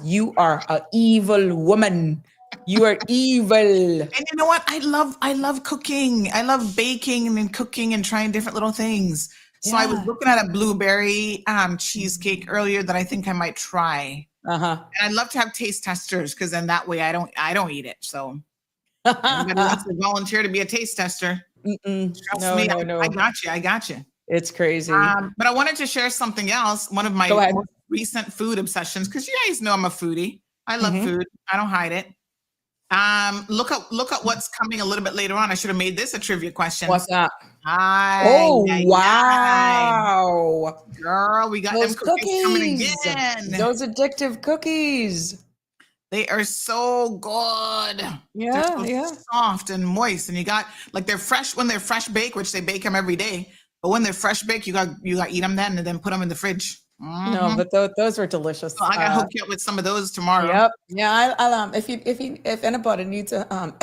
You are an evil woman. You are evil. And you know what? I love cooking. I love baking and cooking and trying different little things. So I was looking at a blueberry cheesecake earlier that I think I might try. And I'd love to have taste testers, because then that way I don't eat it. So anybody wants to volunteer to be a taste tester? Trust me, I got you. It's crazy. But I wanted to share something else. One of my most recent food obsessions, because you guys know I'm a foodie. I love food. I don't hide it. Look at what's coming a little bit later on. I should have made this a trivia question. What's that? Wow. Girl, we got those them cookies coming again. Those addictive cookies. They are so good. Yeah, they're so soft and moist. And you got, like, they're fresh when they're fresh baked, which they bake them every day. But when they're fresh baked, you got to eat them then and then put them in the fridge. No, but those are delicious. So I got to hook you up with some of those tomorrow. Yep. Yeah. I'll if anybody needs a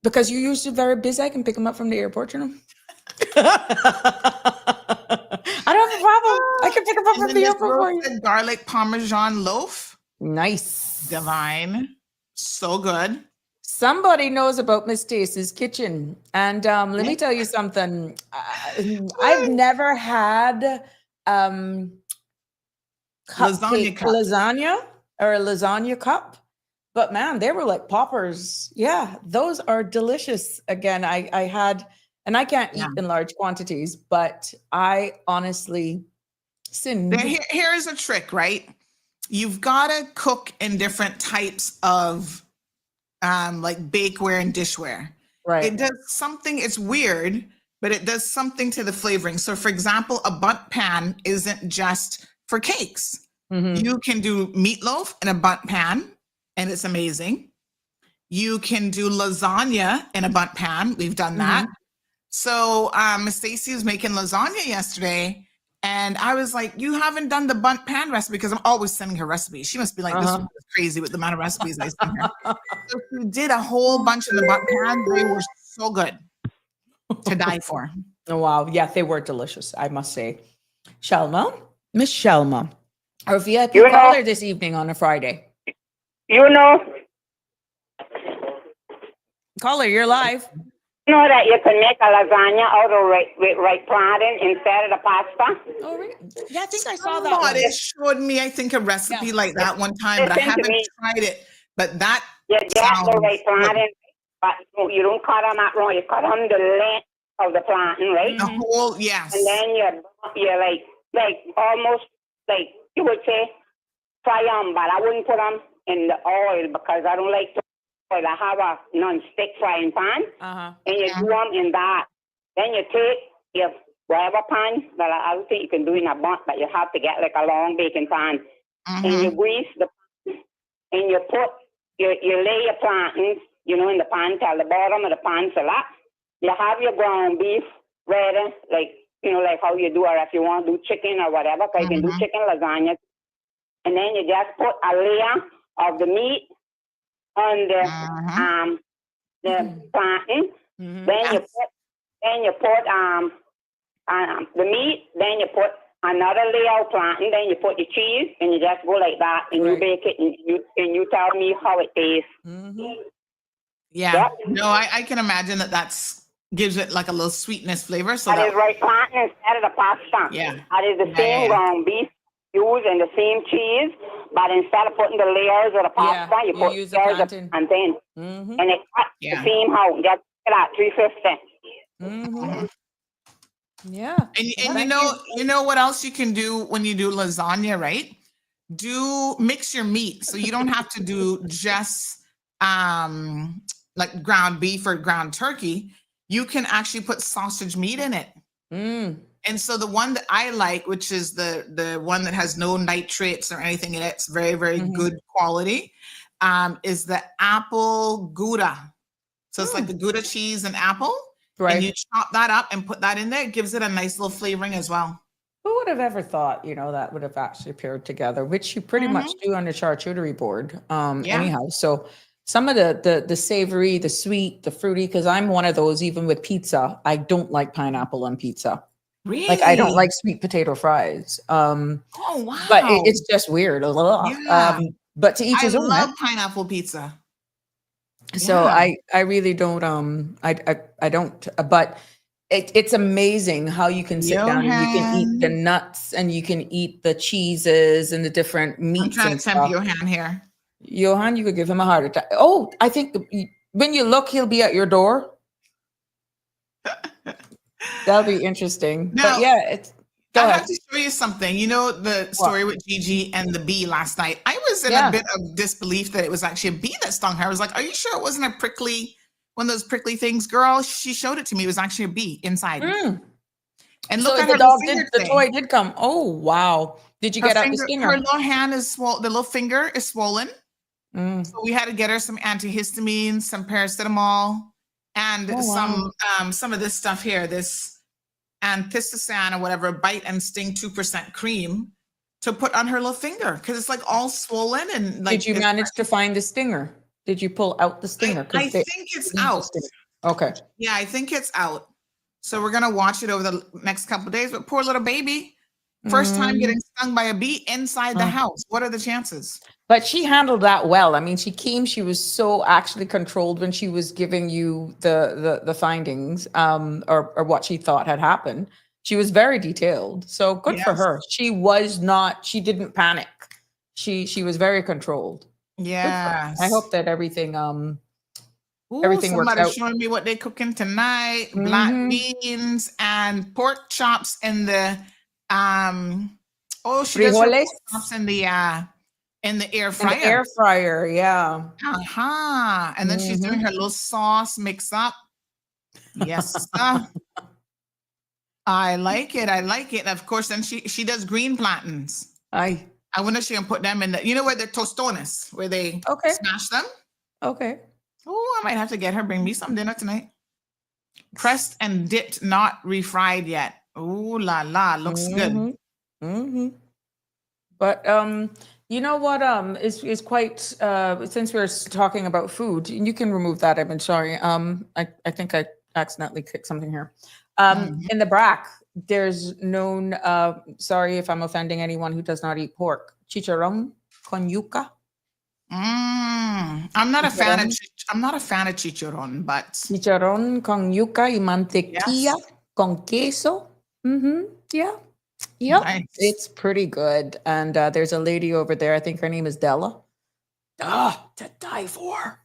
because you're usually very busy, I can pick them up from the airport. You know. I don't have a problem. I can pick them up from the airport for you. Garlic Parmesan loaf. Nice. Divine. So good. Somebody knows about Miss Stacy's kitchen, and let me tell you something. I've never had lasagna or a lasagna cup, but man, they were like poppers. Yeah, those are delicious. Again, I had, and I can't eat in large quantities, but I honestly here's a trick, right? You've got to cook in different types of like bakeware and dishware. Right. It does something, it's weird, but it does something to the flavoring. So for example, a bundt pan isn't just for cakes. You can do meatloaf in a bundt pan, and it's amazing. You can do lasagna in a bundt pan. We've done that. So Miss Stacy was making lasagna yesterday, and I was like, you haven't done the bundt pan recipe, because I'm always sending her recipes. She must be like, this is crazy with the amount of recipes I send her. So she did a whole bunch in the bundt pan. They were so good to die for. Oh, wow. Yeah, they were delicious, I must say. Shelma, Miss Shelma, our VIP caller this evening on a Friday. You know. Caller, you're live. You know that you can make a lasagna out of right plantain instead of the pasta? Oh, really? Yeah, I think I saw that one. Somebody showed me, I think, a recipe like that one time, but I Listen to haven't me. tried it. But that You get sounds the right good. plantain, but you don't cut them out wrong. You cut them the length of the plantain, right? The whole, yes. And then you like almost like you would say fry them, but I wouldn't put them in the oil because I don't like to oil. I have a non-stick frying pan, and you do them in that. Then you take your whatever pan. Well, I don't think you can do in a bun, but you have to get like a long baking pan, and you grease the pan, and you lay your plantains, in the pan till the bottom of the pan flat. You have your ground beef ready, like how you do, or if you want to do chicken or whatever, because you can do chicken lasagna. And then you just put a layer of the meat on the plantain. Then you put the meat. Then you put another layer of plantain. Then you put the cheese, and you just go like that, and you bake it, and you tell me how it tastes. Yeah. No, I can imagine that's gives it like a little sweetness flavor. So that is right plantain instead of the pasta. Yeah. That is the same ground beef use and the same cheese, but instead of putting the layers of the pasta, you put use the layers of plantain. plantain. And it cuts the same how. Just at 350. Yeah. And you know what else you can do when you do lasagna, right? Mix your meat. So you don't have to do just like ground beef or ground turkey. You can actually put sausage meat in it. And so the one that I like, which is the one that has no nitrates or anything in it, it's very, very good quality, is the apple Gouda. So it's like the Gouda cheese and apple. Right. And you chop that up and put that in there. It gives it a nice little flavoring as well. Who would have ever thought, that would have actually paired together, which you pretty much do on the charcuterie board anyhow. So some of the savory, the sweet, the fruity, because I'm one of those, even with pizza, I don't like pineapple on pizza. Really? Like I don't like sweet potato fries. Oh, wow. But it's just weird. Yeah. But to each his own. I love pineapple pizza. So I really don't, I don't, but it's amazing how you can sit down and you can eat the nuts and you can eat the cheeses and the different meats. I'm trying to tempt Johan here. Johan, you could give him a heart attack. Oh, I think when you look, he'll be at your door. That'll be interesting. Now, but yeah, I have to show you something. You know the story with Gigi and the bee last night? I was in a bit of disbelief that it was actually a bee that stung her. I was like, are you sure it wasn't one of those prickly things? Girl, she showed it to me. It was actually a bee inside. And look at her dog. The toy did come. Oh, wow. Did you get out the stinger? Her little hand is swollen. The little finger is swollen. So we had to get her some antihistamines, some paracetamol, and some of this stuff here, this antihistamine or whatever, bite and sting 2% cream to put on her little finger because it's like all swollen and like. Did you manage to find the stinger? Did you pull out the stinger? I think it's out. Okay. Yeah, I think it's out. So we're gonna watch it over the next couple of days. But poor little baby, first time getting stung by a bee inside the house. What are the chances? But she handled that well. I mean, she was so actually controlled when she was giving you the findings or what she thought had happened. She was very detailed. So good for her. She didn't panic. She was very controlled. Yeah. I hope that everything everything works out. Somebody's showing me what they're cooking tonight. Black beans and pork chops in the she does her pork chops in the air fryer. In the air fryer, yeah. And then she's doing her little sauce mix up. Yes. I like it. And of course, then she does green plantains. I wonder if she can put them in where they're tostones, where they smash them. Okay. Oh, I might have to get her, bring me some dinner tonight. Pressed and dipped, not refried yet. Ooh la la, looks good. But you know what is quite since we're talking about food, you can remove that. I'm sorry. I think I accidentally clicked something here. In the BRAC, there's known sorry if I'm offending anyone who does not eat pork. Chicharrón con yuca. I'm not a fan of chicharrón, but Chicharrón con yuca y mantequilla yes. con queso. Yeah. Yep. Nice. It's pretty good. And there's a lady over there. I think her name is Della. To die for.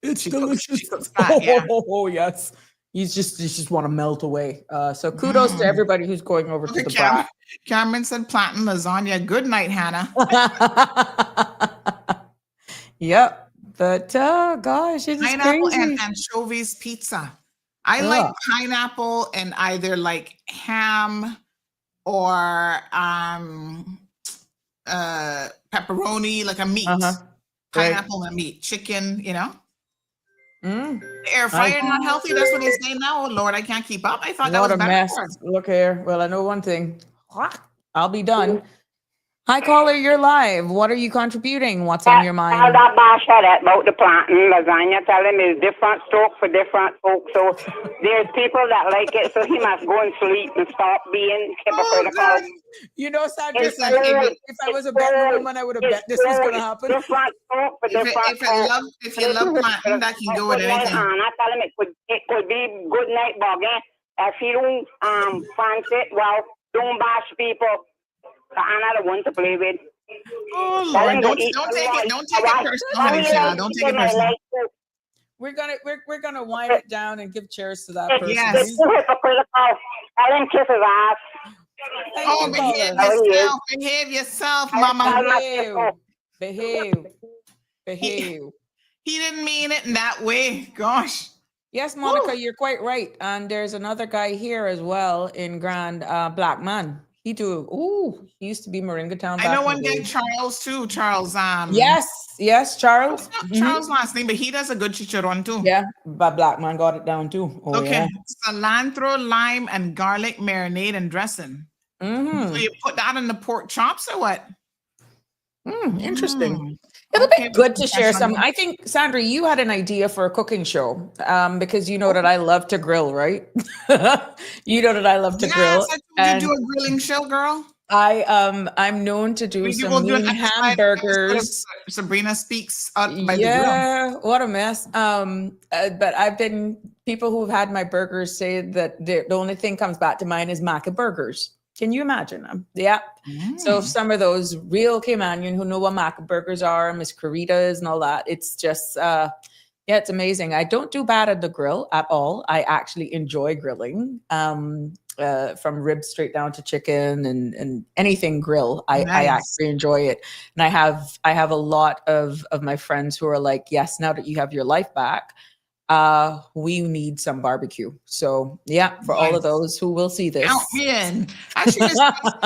It's delicious. She cooks that, yeah. Oh, yes. You just want to melt away. So kudos to everybody who's going over to the bar. Cameron said plantain lasagna. Good night, Hannah. Yep. But gosh, it's Pineapple crazy. and anchovies pizza. I like pineapple and either like ham or pepperoni, like a meat. Pineapple and meat. Chicken, you know. The air fryer not healthy. That's what they say now. Oh Lord, I can't keep up. I thought that was What a better. mess. Look here. Well, I know one thing. I'll be done. Hi, caller, you're live. What are you contributing? What's on your mind? Tell that basha that about the plantain lasagna. Tell him it's different stroke for different folks. So there's people that like it, so he must go and sleep and stop being hypocritical. You know, Sandra, if I was a betting woman, I would have bet this was going to happen. Different stroke for different folks. If you love plantain, that can go with anything. I tell him it could be good night bugging. If you don't fancy it, well, don't bash people. I'm not the one to play with. Oh Lord, don't take it personally, Michelle. Don't take it personally. We're gonna wind it down and give cheers to that person. Yes. It's too hypocritical. Tell him kiss his ass. Oh, behave yourself, mama. Behave. He didn't mean it in that way. Gosh. Yes, Monica, you're quite right. And there's another guy here as well in Grand, Black Man. He used to be Moringa Town. I know one guy, Charles too. Charles. Yes, Charles. Charles' last name, but he does a good chicharron too. Yeah, but Black Man got it down too. Oh, okay, yeah. Cilantro, lime, and garlic marinade and dressing. So you put that in the pork chops or what? Interesting. It'll be good to share some. I think, Sandra, you had an idea for a cooking show because you know that I love to grill, right? You know that I love to grill. You do a grilling show, girl? I'm known to do some mean hamburgers. Sabrina speaks by the grill. What a mess. But people who've had my burgers say that the only thing comes back to mind is maca burgers. Can you imagine them? Yeah. So some of those real Caymanian who know what maca burgers are, Miss Caritas and all that, it's just, it's amazing. I don't do bad at the grill at all. I actually enjoy grilling, from ribs straight down to chicken and anything grill. I actually enjoy it. And I have a lot of my friends who are like, yes, now that you have your life back, we need some barbecue. So yeah, for all of those who will see this. Actually, this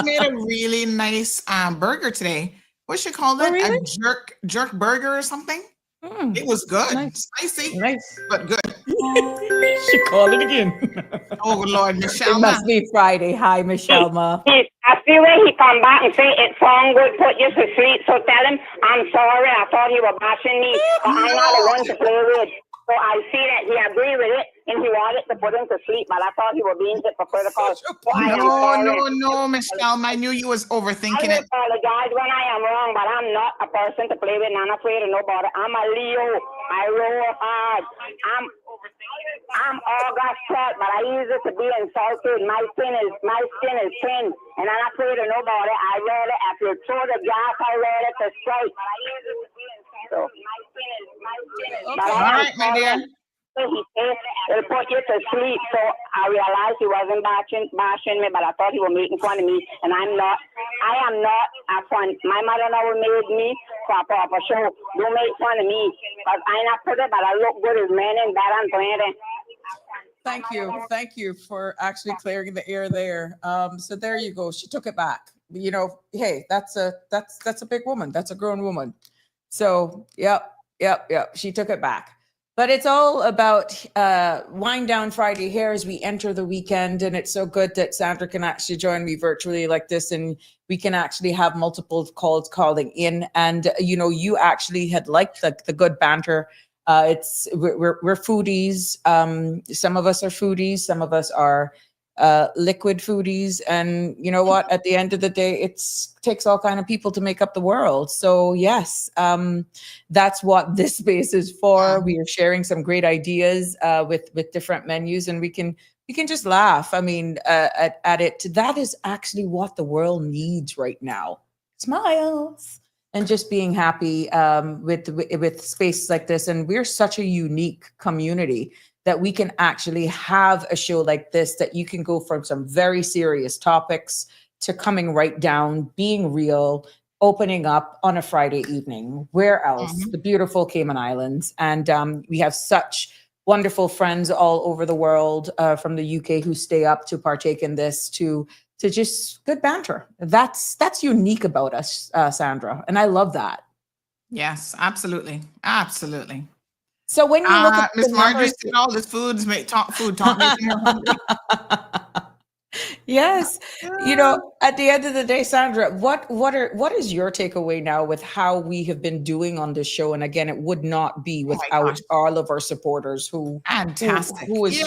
made a really nice burger today. What should call it? Really? A jerk burger or something? It was good. Spicy, but good. She called it again. Oh Lord, Michelle. It must be Friday. Hi, Michelle. I see when he come back and say it song good, put you to sleep. So tell him I'm sorry. I thought he was bashing me, but I'm not the one to play with. So I see that he agreed with it and he wanted to put him to sleep, but I thought he was being hypocritical. No, Michelle. I knew you was overthinking it. I apologize when I am wrong, but I'm not a person to play with and I'm afraid of nobody. I'm a Leo. I roll hard. I'm August 12th, but I use it to be insulted. My skin is thin, and I'm not afraid of nobody. I roll it. If you throw the gas, I roll it to strike. But I use it to be insulted. So my skin is. Okay. All right, my dear. He said it'll put you to sleep. So I realized he wasn't bashing me, but I thought he was making fun of me, and I'm not. I am not a fun. My mother never made me for a proper show. Don't make fun of me, because I'm not pretty, but I look good as men and bad and pretty. Thank you for actually clearing the air there. So there you go. She took it back. You know, hey, that's a big woman. That's a grown woman. So yep. She took it back. But it's all about wind down Friday here as we enter the weekend. And it's so good that Sandra can actually join me virtually like this. And we can actually have multiple calls calling in. And, you know, you actually had liked the good banter. We're foodies. Some of us are foodies. Some of us are liquid foodies. And you know what? At the end of the day, it takes all kind of people to make up the world. So yes, that's what this space is for. We are sharing some great ideas with different menus, and we can just laugh. I mean, at it. That is actually what the world needs right now. Smiles. And just being happy with spaces like this. And we're such a unique community that we can actually have a show like this, that you can go from some very serious topics to coming right down, being real, opening up on a Friday evening. Where else? The beautiful Cayman Islands. And we have such wonderful friends all over the world from the UK who stay up to partake in this, to just good banter. That's unique about us, Sandra. And I love that. Yes, absolutely. Absolutely. So when you look at Miss the Marjorie numbers, said all this food making her hungry. yes, you know, at the end of the day, Sandra, what is your takeaway now with how we have been doing on this show? And again, it would not be without all of our supporters fantastic. Who is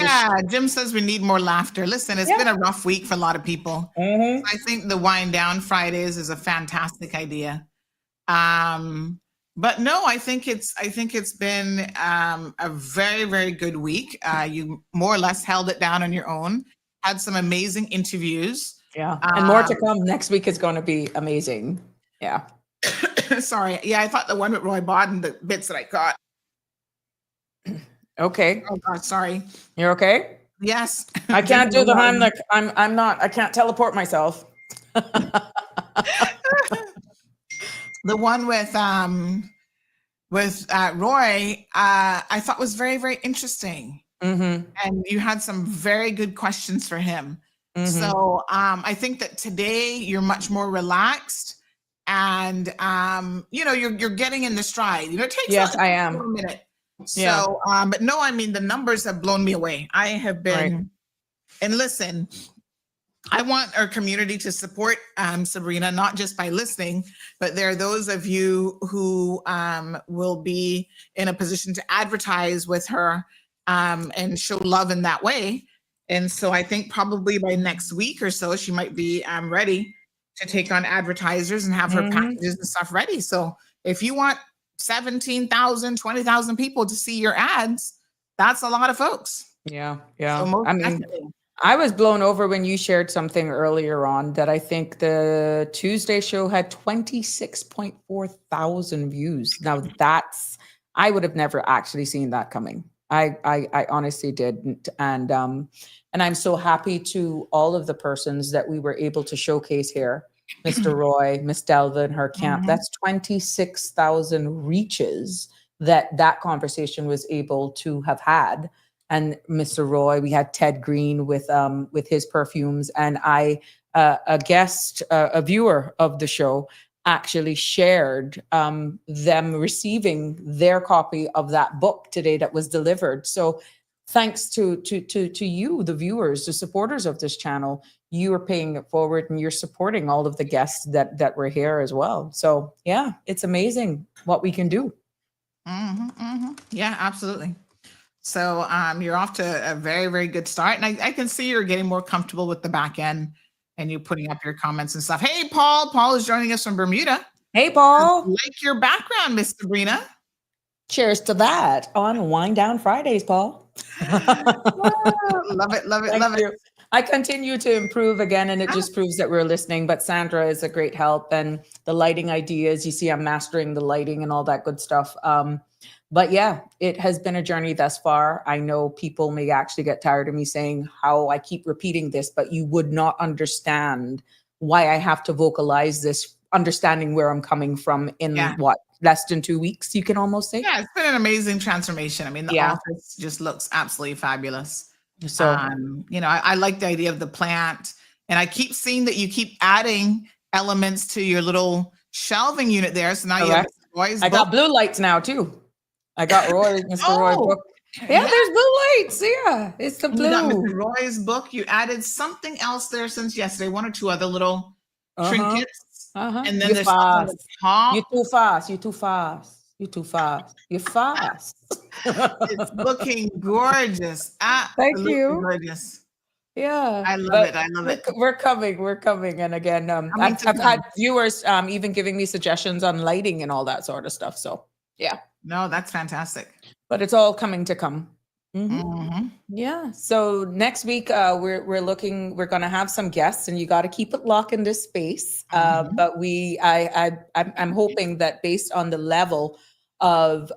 Jim says we need more laughter. Listen, it's been a rough week for a lot of people. So I think the wind down Fridays is a fantastic idea. But no, I think it's been a very, very good week. You more or less held it down on your own. Had some amazing interviews. Yeah. And more to come. Next week is going to be amazing. Yeah. Sorry. Yeah, I thought the one with Roy Bodden, the bits that I caught. Okay. Oh God, sorry. You're okay? Yes. I can't do the Heimlich. I can't teleport myself. The one with Roy, I thought was very, very interesting. And you had some very good questions for him. So I think that today you're much more relaxed, and you're getting in the stride. You know, it takes I am. a minute. So, but no, I mean, the numbers have blown me away. I have been, and listen, I want our community to support Sabrina, not just by listening, but there are those of you who will be in a position to advertise with her and show love in that way. And so I think probably by next week or so, she might be ready to take on advertisers and have her packages and stuff ready. So if you want 17,000, 20,000 people to see your ads, that's a lot of folks. Yeah. Yeah. So I mean, I was blown over when you shared something earlier on that I think the Tuesday show had 26.4 thousand views. Now I would have never actually seen that coming. I honestly didn't. And I'm so happy to all of the persons that we were able to showcase here. Mr. Roy, Miss Delva and her camp. That's 26,000 reaches that conversation was able to have had. And Mr. Roy, we had Ted Green with his perfumes, and a guest, a viewer of the show, actually shared them receiving their copy of that book today that was delivered. So thanks to you, the viewers, the supporters of this channel, you are paying it forward and you're supporting all of the guests that were here as well. So yeah, it's amazing what we can do. Yeah, absolutely. So you're off to a very, very good start. And I can see you're getting more comfortable with the back end and you putting up your comments and stuff. Hey, Paul. Paul is joining us from Bermuda. Hey, Paul. I like your background, Miss Sabrina. Cheers to that on Wind Down Fridays, Paul. Love it, love it, Thank love you. it. I continue to improve again, and it just proves that we're listening. But Sandra is a great help, and the lighting ideas, you see, I'm mastering the lighting and all that good stuff. But yeah, it has been a journey thus far. I know people may actually get tired of me saying how I keep repeating this, but you would not understand why I have to vocalize this, understanding where I'm coming from in less than 2 weeks, you can almost say. Yeah, it's been an amazing transformation. I mean, the office just looks absolutely fabulous. So, I like the idea of the plant, and I keep seeing that you keep adding elements to your little shelving unit there. So now you have Roy's book. Got blue lights now too. I got Mr. Roy's book. Yeah, there's blue lights. Yeah, it's the blue. You got Mr. Roy's book. You added something else there since yesterday. One or two other little trinkets. And then there's something on the top. You're too fast. You're too fast. You're too fast. You're fast. It's looking gorgeous. Thank you. Gorgeous. Yeah, I love but it. I love it. we're coming. We're coming. And again, Coming to I've had town. viewers even giving me suggestions on lighting and all that sort of stuff. So yeah, No, that's fantastic. but it's all coming to come. Mhm. Mhm. Yeah. So next week, we're gonna have some guests, and you got to keep it locked in this space. But I'm hoping that based on the level of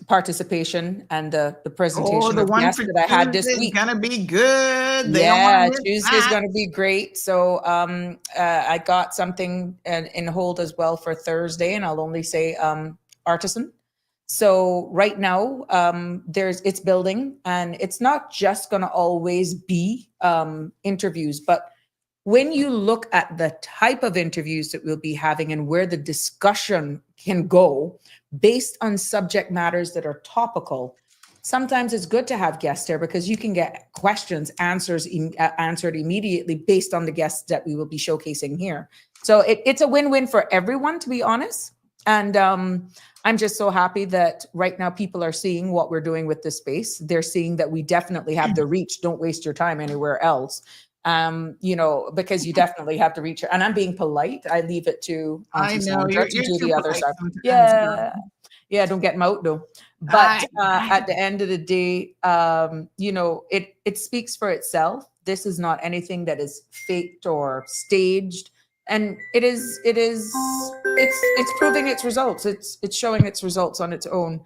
participation and the Oh, presentation the of one guests for that I had this Tuesday is week. gonna be good. They don't Yeah, want to miss Tuesday's that. going to be great. So I got something in hold as well for Thursday, and I'll only say artisan. So right now, it's building, and it's not just going to always be interviews, but when you look at the type of interviews that we'll be having and where the discussion can go based on subject matters that are topical, sometimes it's good to have guests there because you can get questions answered immediately based on the guests that we will be showcasing here. So it's a win-win for everyone, to be honest. And I'm just so happy that right now people are seeing what we're doing with this space. They're seeing that we definitely have the reach. Don't waste your time anywhere else. Because you definitely have to reach her. And I'm being polite. I leave it to I Auntie know Sandra you're to do too the other polite side. sometimes, Yeah. Yeah, don't get out though. But I- at the end of the day, it speaks for itself. This is not anything that is faked or staged. And it's proving its results. It's showing its results on its own.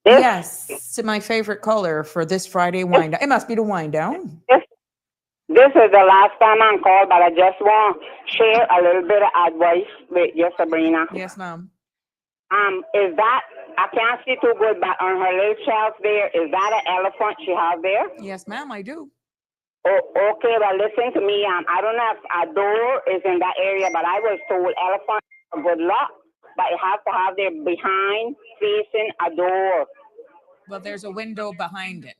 Yes, to my favorite color for this Friday wind down. It must be the wind down. This is the last time I'm called, but I just want to share a little bit of advice with you, Sabrina. Yes, ma'am. Is that, I can't see too good, but on her little shelf there, is that an elephant she has there? Yes, ma'am, I do. Oh, okay, well, listen to me. I don't know if a door is in that area, but I was told elephant for good luck, but it has to have their behind facing a door. Well, there's a window behind it.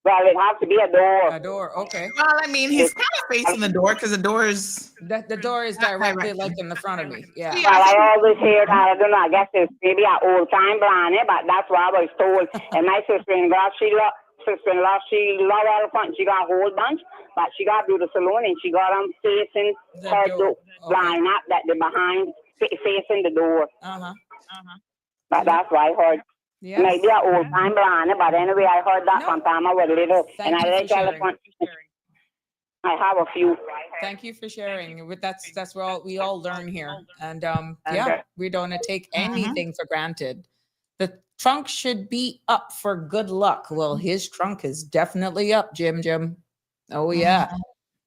Well, it has to be a door. A door, okay. Well, I mean, he's kind of facing the door because the door is. The door is directly like in the front of me. Yeah. Well, I always hear that. I don't know. I guess it's maybe an old time blind, but that's what I was told. And my sister-in-law, she love elephant. She got a whole bunch, but she got to do the saloon and she got them facing her door, line up that they're behind, facing the door. But that's what I heard. Yes. Maybe an old time blind, but anyway, I heard that from time I was little. Thank and I you like for sharing. elephant. I have a few. Thank you for sharing. That's where we all learn here. And we don't take anything for granted. The trunk should be up for good luck. Well, his trunk is definitely up, Jim. Oh yeah.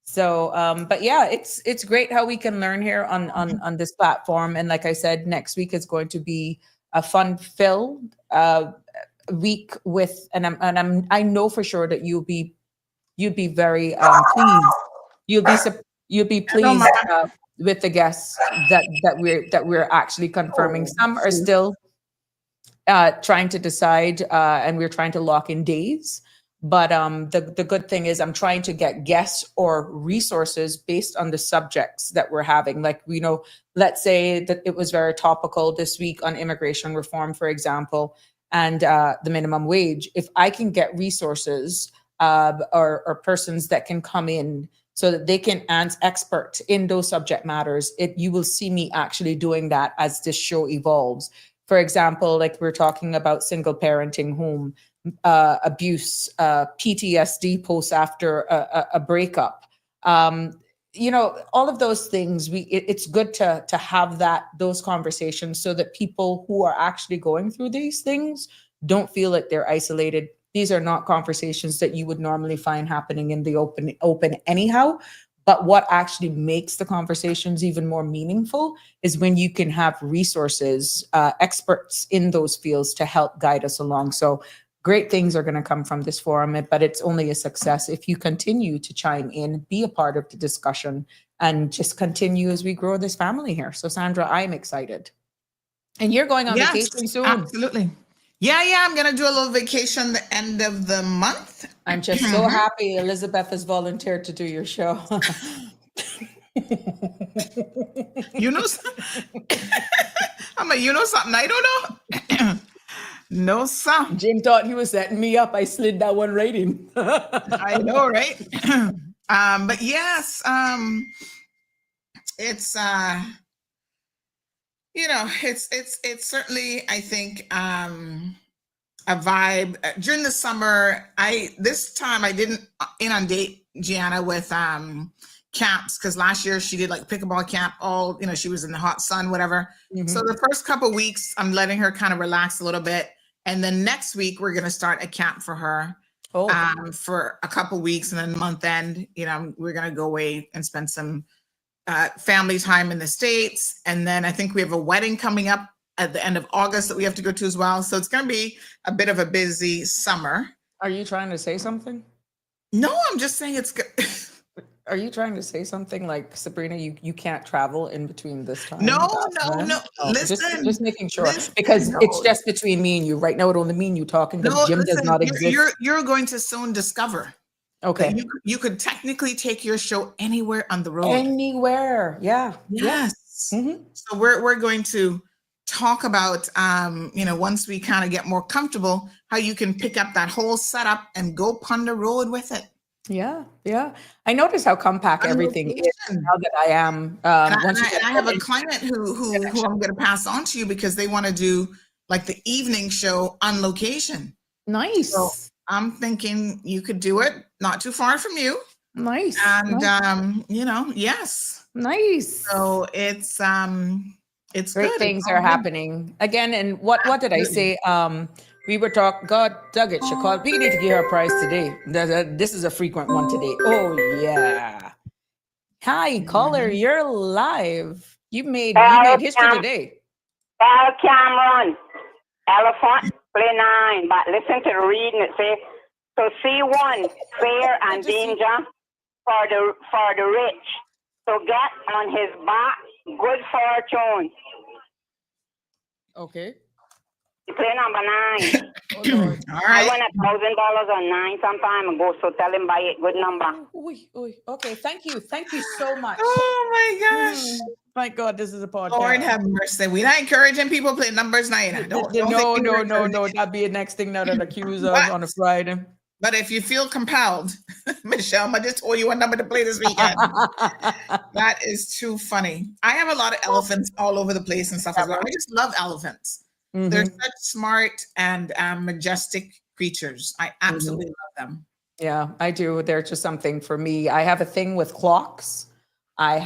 So but yeah, it's great how we can learn here on this platform. And like I said, next week is going to be a fun-filled week with, I know for sure that you'd be very pleased. You'll be pleased with the guests that we're actually confirming. Some are still trying to decide, and we're trying to lock in days. But the good thing is I'm trying to get guests or resources based on the subjects that we're having. Like, let's say that it was very topical this week on immigration reform, for example, and the minimum wage. If I can get resources or persons that can come in so that they can answer expert in those subject matters, you will see me actually doing that as this show evolves. For example, like we're talking about single parenting home, abuse, PTSD post after a breakup. All of those things, it's good to have those conversations so that people who are actually going through these things don't feel like they're isolated. These are not conversations that you would normally find happening in the open anyhow. But what actually makes the conversations even more meaningful is when you can have resources, experts in those fields to help guide us along. So great things are going to come from this forum, but it's only a success if you continue to chime in, be a part of the discussion, and just continue as we grow this family here. So Sandra, I'm excited. And you're going on vacation soon. Absolutely. Yeah, I'm going to do a little vacation the end of the month. I'm just so happy Elizabeth has volunteered to do your show. You know something I don't know? No, sir. Jim thought he was setting me up. I slid that one right in. I know, right? But yes, it's it's certainly, I think, a vibe during the summer. This time I didn't inundate Gianna with camps, because last year she did like pickleball camp, all she was in the hot sun, whatever. So the first couple weeks I'm letting her kind of relax a little bit, and then next week we're going to start a camp for her for a couple weeks, and then month end we're going to go away and spend some family time in the States. And then I think we have a wedding coming up at the end of August that we have to go to as well. So it's going to be a bit of a busy summer. Are you trying to say something? No, I'm just saying it's good. Are you trying to say something like, Sabrina, you can't travel in between this time? No. Oh, Listen, just making sure, because it's just between me and you right now. It only me and you talking, because Jim does not exist. You're going to soon discover. Okay. You could technically take your show anywhere on the road. Anywhere. Yeah. Yes. Yeah. Mm-hmm. So we're going to talk about once we kind of get more comfortable, how you can pick up that whole setup and go on the road with it. Yeah. I notice how compact everything is now that I am. I have a client who I'm going to pass on to you, because they want to do like the evening show on location. Nice. So I'm thinking you could do it not too far from you. Nice. And yes. Nice. So it's great good. Things are happening again. And what did I say? We were talking, God dug it. She called. We need to give her a prize today. This is a frequent one today. Oh yeah. Hi, caller, you're live. You made history today. Bell Cameron, elephant, play 9. But listen to the reading. It says, so C1, fear and danger for the rich. So get on his back, good fortune. Okay. You play number 9. Oh, Lord. All right. I won $1,000 on 9 some time ago, so tell him buy it. Good number. Okay, thank you so much. Oh my gosh. My God, this is a podcast. Lord have mercy. We're not encouraging people to play numbers 9. No. That'd be the next thing that I'd accuse of on a Friday. But if you feel compelled, Michelle, I just told you what number to play this weekend. That is too funny. I have a lot of elephants all over the place and stuff as well. I just love elephants. Mm-hmm. They're such smart and majestic creatures. I absolutely love them. Yeah, I do. They're just something for me. I have a thing with clocks. I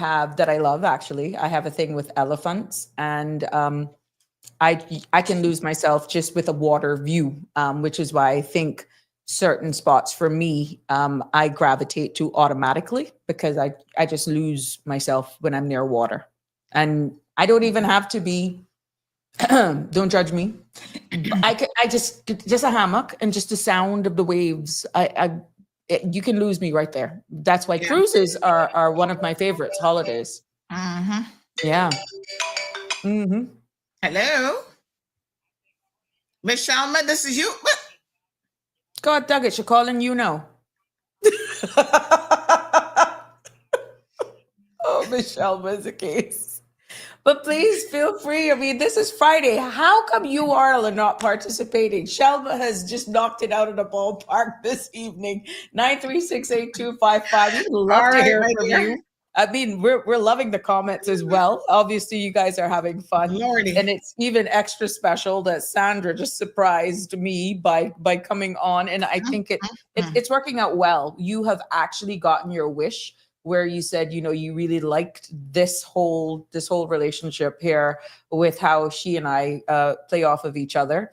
love, actually. I have a thing with elephants, and I can lose myself just with a water view, which is why I think certain spots for me, I gravitate to automatically, because I just lose myself when I'm near water. And I don't even have to be, don't judge me. I just a hammock and just the sound of the waves. You can lose me right there. That's why cruises are one of my favorites, holidays. Mm-hmm. Yeah. Mm-hmm. Hello? Miss Shalma, this is you. God dug it. She's calling you now. Oh, Miss Shalma is the case. But please feel free. I mean, this is Friday. How come you all are not participating? Shelma has just knocked it out of the ballpark this evening. 9368255. We'd love to hear from you. I mean, we're loving the comments as well. Obviously, you guys are having fun. Lordy. And it's even extra special that Sandra just surprised me by coming on. And I think it's working out well. You have actually gotten your wish, where you said, you really liked this whole relationship here with how she and I play off of each other.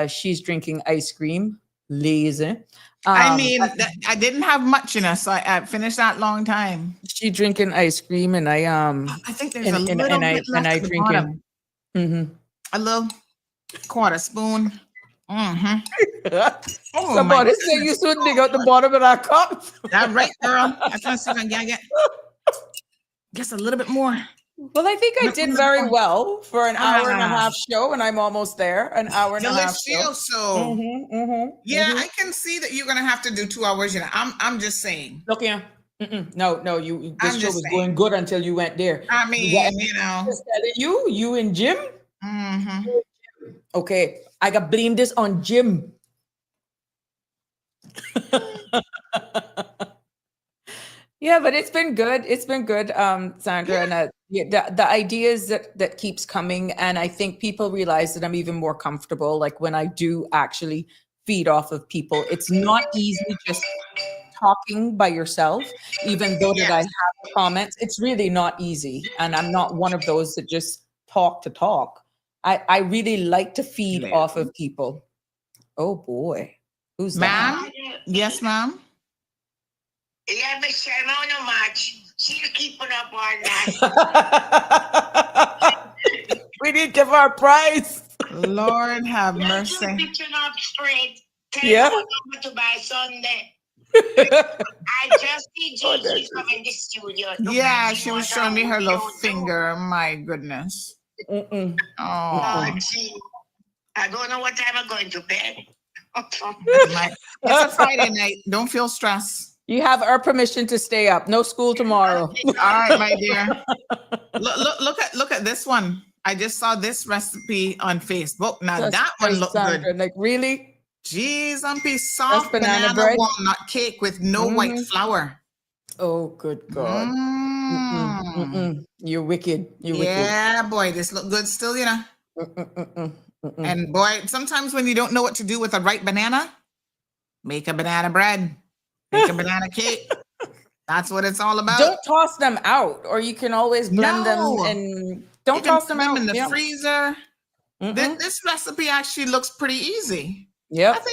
She's drinking ice cream, lazy. I didn't have much in us, so I finished that long time. She drinking ice cream, and I think there's a little bit left at the bottom. A little quarter spoon. Somebody say you should dig out the bottom of that cup. That's right, girl. I'm trying to see if I can get just a little bit more. Well, I think I did very well for an hour and a half show, and I'm almost there. An hour and a half show. So I can see that you're gonna have to do 2 hours. I'm just saying. Look, yeah. No, this show was going good until you went there. I mean, just telling you and Jim. Okay, I got blame this on Jim. Yeah, but it's been good. It's been good, Sandra, and the ideas that keeps coming, and I think people realize that I'm even more comfortable. Like when I do actually feed off of people, it's not easy just talking by yourself. Even though that I have comments, it's really not easy, and I'm not one of those that just talk to talk. I really like to feed off of people. Oh boy, who's that? Ma'am? Yes, ma'am. Yeah, but Sherman, no much. She'll keep it up all night. We need to give our price. Lord have mercy. Picture up straight. Tell Yeah. her what to buy Sunday. I just see Gigi come in the studio. Yeah, she was showing me her little finger. My goodness. Mm-mm. Oh. Gee, I don't know what time I'm going to bed. It's a Friday night. Don't feel stressed. You have our permission to stay up. No school tomorrow. All right, my dear. Look at this one. I just saw this recipe on Facebook. Now Just that one looked Sandra, good. like really? Jeez, soft banana banana bread? walnut cake with no white flour. Oh, good God. You're wicked. You're Yeah, boy, this look good still, you know. And boy, sometimes when you don't know what to do with a ripe banana, make a banana bread, make a banana cake. That's what it's all about. Don't toss them out, or you can always blend them and don't you can toss put them them out in the Yeah. freezer. This recipe actually looks pretty easy. Yep.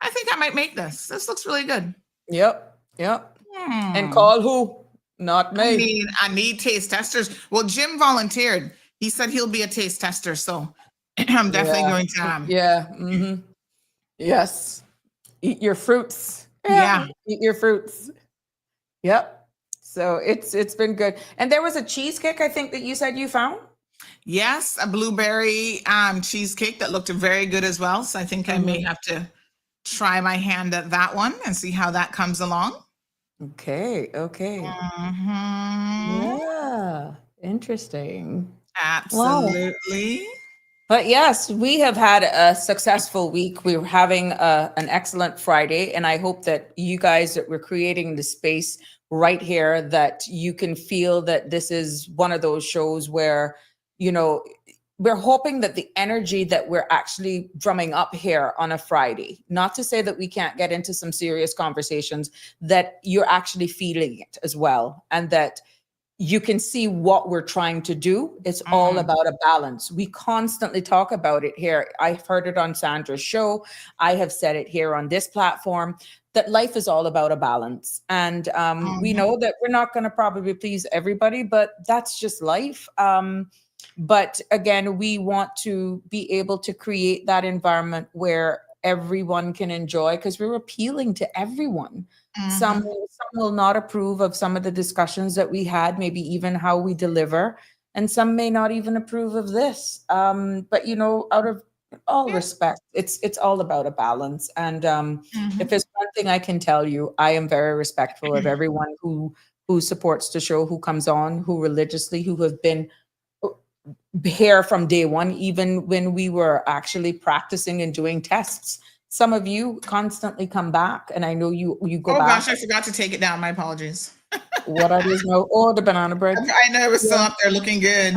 I think I might make this. This looks really good. Yep. And call who? Not me. I need taste testers. Well, Jim volunteered. He said he'll be a taste tester, so I'm definitely going to. Yes. Eat your fruits. Yeah. Eat your fruits. Yep. So it's been good. And there was a cheesecake, I think, that you said you found. Yes, a blueberry cheesecake that looked very good as well. So I think I may have to try my hand at that one and see how that comes along. Okay. Yeah. Interesting. Absolutely. Wow. But yes, we have had a successful week. We're having an excellent Friday, and I hope that you guys that we're creating the space right here that you can feel that this is one of those shows where, you know, we're hoping that the energy that we're actually drumming up here on a Friday, not to say that we can't get into some serious conversations, that you're actually feeling it as well, and that you can see what we're trying to do. It's all about a balance. We constantly talk about it here. I've heard it on Sandra's show. I have said it here on this platform, that life is all about a balance. And we know that we're not going to probably please everybody, but that's just life. But again, we want to be able to create that environment where everyone can enjoy, because we're appealing to everyone. Some will not approve of some of the discussions that we had, maybe even how we deliver, and some may not even approve of this. But you know, out of all respect, it's all about a balance. And if there's one thing I can tell you, I am very respectful of everyone who supports the show, who comes on, who religiously, who have been here from day one, even when we were actually practicing and doing tests. Some of you constantly come back, and I know you go back. Oh gosh, I forgot to take it down. My apologies. What are these now? Oh, the banana bread. I know it was still up there looking good.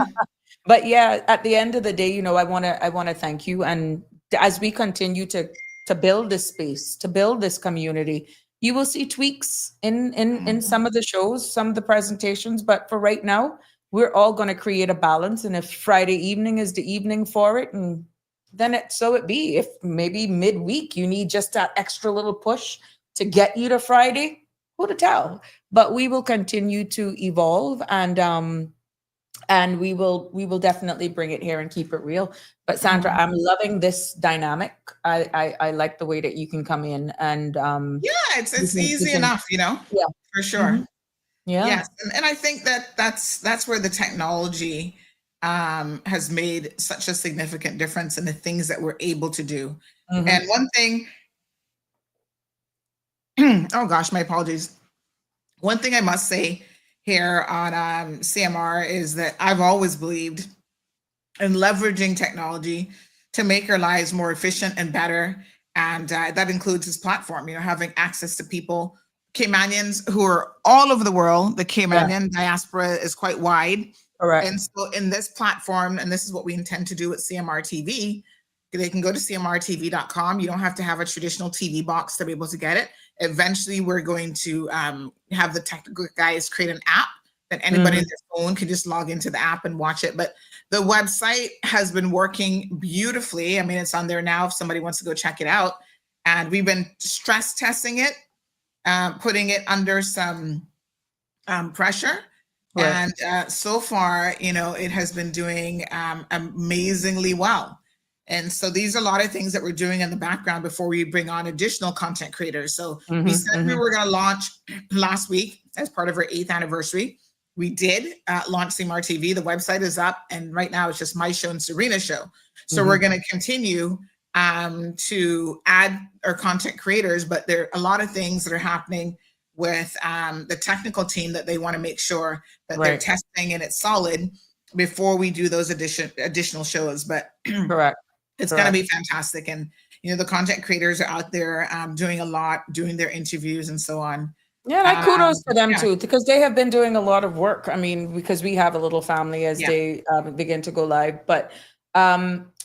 But yeah, at the end of the day, you know, I want to thank you. And as we continue to build this space, to build this community, you will see tweaks in some of the shows, some of the presentations. But for right now, we're all going to create a balance. And if Friday evening is the evening for it, and then so it be. If maybe midweek you need just that extra little push to get you to Friday, who to tell? But we will continue to evolve, and we will definitely bring it here and keep it real. But Sandra, I'm loving this dynamic. I like the way that you can come in and it's easy enough, you know. Yeah, for sure. Yeah. Yes, and I think that's where the technology has made such a significant difference in the things that we're able to do. And one thing, oh gosh, my apologies. One thing I must say here on CMR is that I've always believed in leveraging technology to make our lives more efficient and better. And that includes this platform, having access to people, Caymanians who are all over the world. The Caymanian diaspora is quite wide. Correct. And so in this platform, and this is what we intend to do at CMR TV, they can go to cmrtv.com. You don't have to have a traditional TV box to be able to get it. Eventually, we're going to have the technical guys create an app that anybody in their phone can just log into the app and watch it. But the website has been working beautifully. I mean, it's on there now if somebody wants to go check it out. And we've been stress testing it, putting it under some pressure. Right. And so far, it has been doing amazingly well. And so these are a lot of things that we're doing in the background before we bring on additional content creators. So we said we were going to launch last week as part of our 8th anniversary. We did launch CMR TV. The website is up, and right now it's just my show and Sabrina's show. So we're going to continue to add our content creators, but there are a lot of things that are happening with the technical team that they want to make sure that they're testing and it's solid before we do those additional shows. But correct. It's going to be fantastic. And, the content creators are out there doing a lot, doing their interviews and so on. Yeah, kudos to them too, because they have been doing a lot of work. I mean, because we have a little family as they begin to go live, but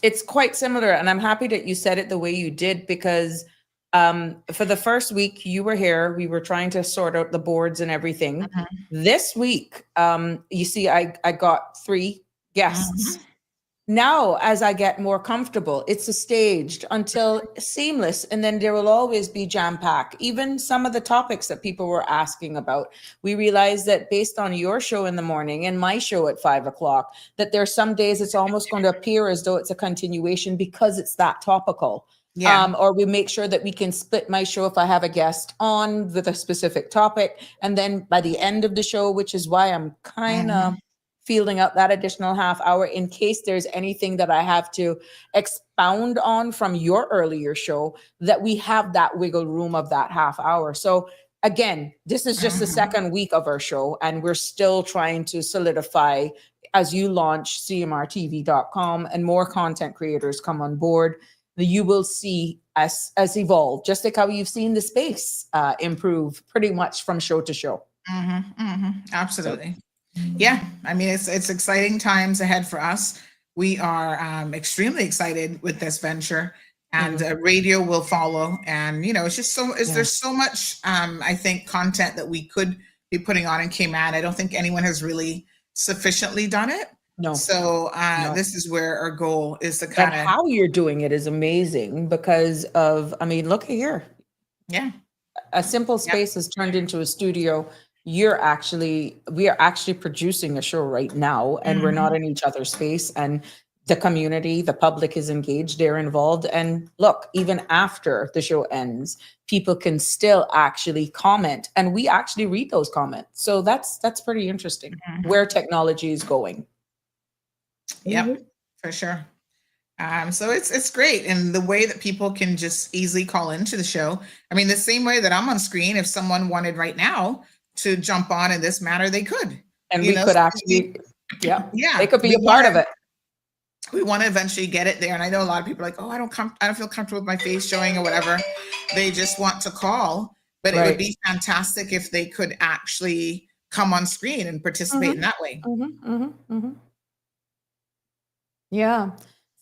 it's quite similar. And I'm happy that you said it the way you did, because for the first week you were here, we were trying to sort out the boards and everything. This week, you see, I got 3 guests. Now, as I get more comfortable, it's a staged until seamless. And then there will always be jam-packed. Even some of the topics that people were asking about, we realized that based on your show in the morning and my show at 5 o'clock, that there's some days it's almost going to appear as though it's a continuation because it's that topical. Or we make sure that we can split my show if I have a guest on with a specific topic. And then by the end of the show, which is why I'm kind of feeling out that additional half hour in case there's anything that I have to expound on from your earlier show, that we have that wiggle room of that half hour. So again, this is just the second week of our show, and we're still trying to solidify as you launch cmrtv.com and more content creators come on board. You will see us evolve, just like how you've seen the space improve pretty much from show to show. Absolutely. Yeah, I mean, it's exciting times ahead for us. We are extremely excited with this venture, and radio will follow. And it's just there's so much I think content that we could be putting on in Cayman. I don't think anyone has really sufficiently done it. No. So this is where our goal is to kind of. How you're doing it is amazing because of, I mean, look here. Yeah. A simple space has turned into a studio. We are actually producing a show right now, and we're not in each other's space, and the community, the public is engaged, they're involved. And look, even after the show ends, people can still actually comment, and we actually read those comments. So that's pretty interesting where technology is going. Yep, for sure. So it's great. And the way that people can just easily call into the show. I mean, the same way that I'm on screen, if someone wanted right now to jump on in this manner, they could. And we could actually, they could be a part of it. We want to eventually get it there. And I know a lot of people are like, oh, I don't feel comfortable with my face showing or whatever. They just want to call. But it would be fantastic if they could actually come on screen and participate in that way. Yeah.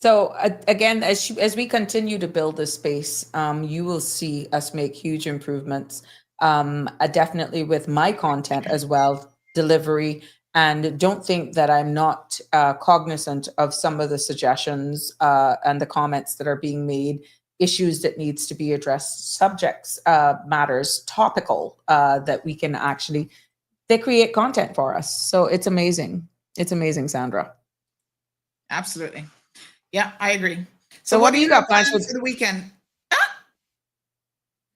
So again, as we continue to build this space, you will see us make huge improvements. Definitely with my content as well, delivery, and don't think that I'm not cognizant of some of the suggestions and the comments that are being made, issues that needs to be addressed, subjects, matters, topical, that we can actually, they create content for us. So it's amazing. It's amazing, Sandra. Absolutely. Yeah, I agree. So what do you got plans for the weekend?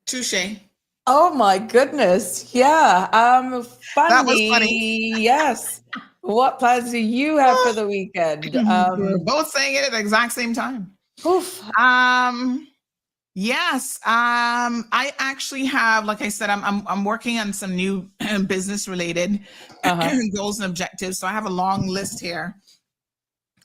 Touche. Oh my goodness. Yeah. Funny. That was funny. Yes. What plans do you have for the weekend? We're both saying it at the exact same time. Oof. Yes. I actually have, like I said, I'm working on some new business related goals and objectives. So I have a long list here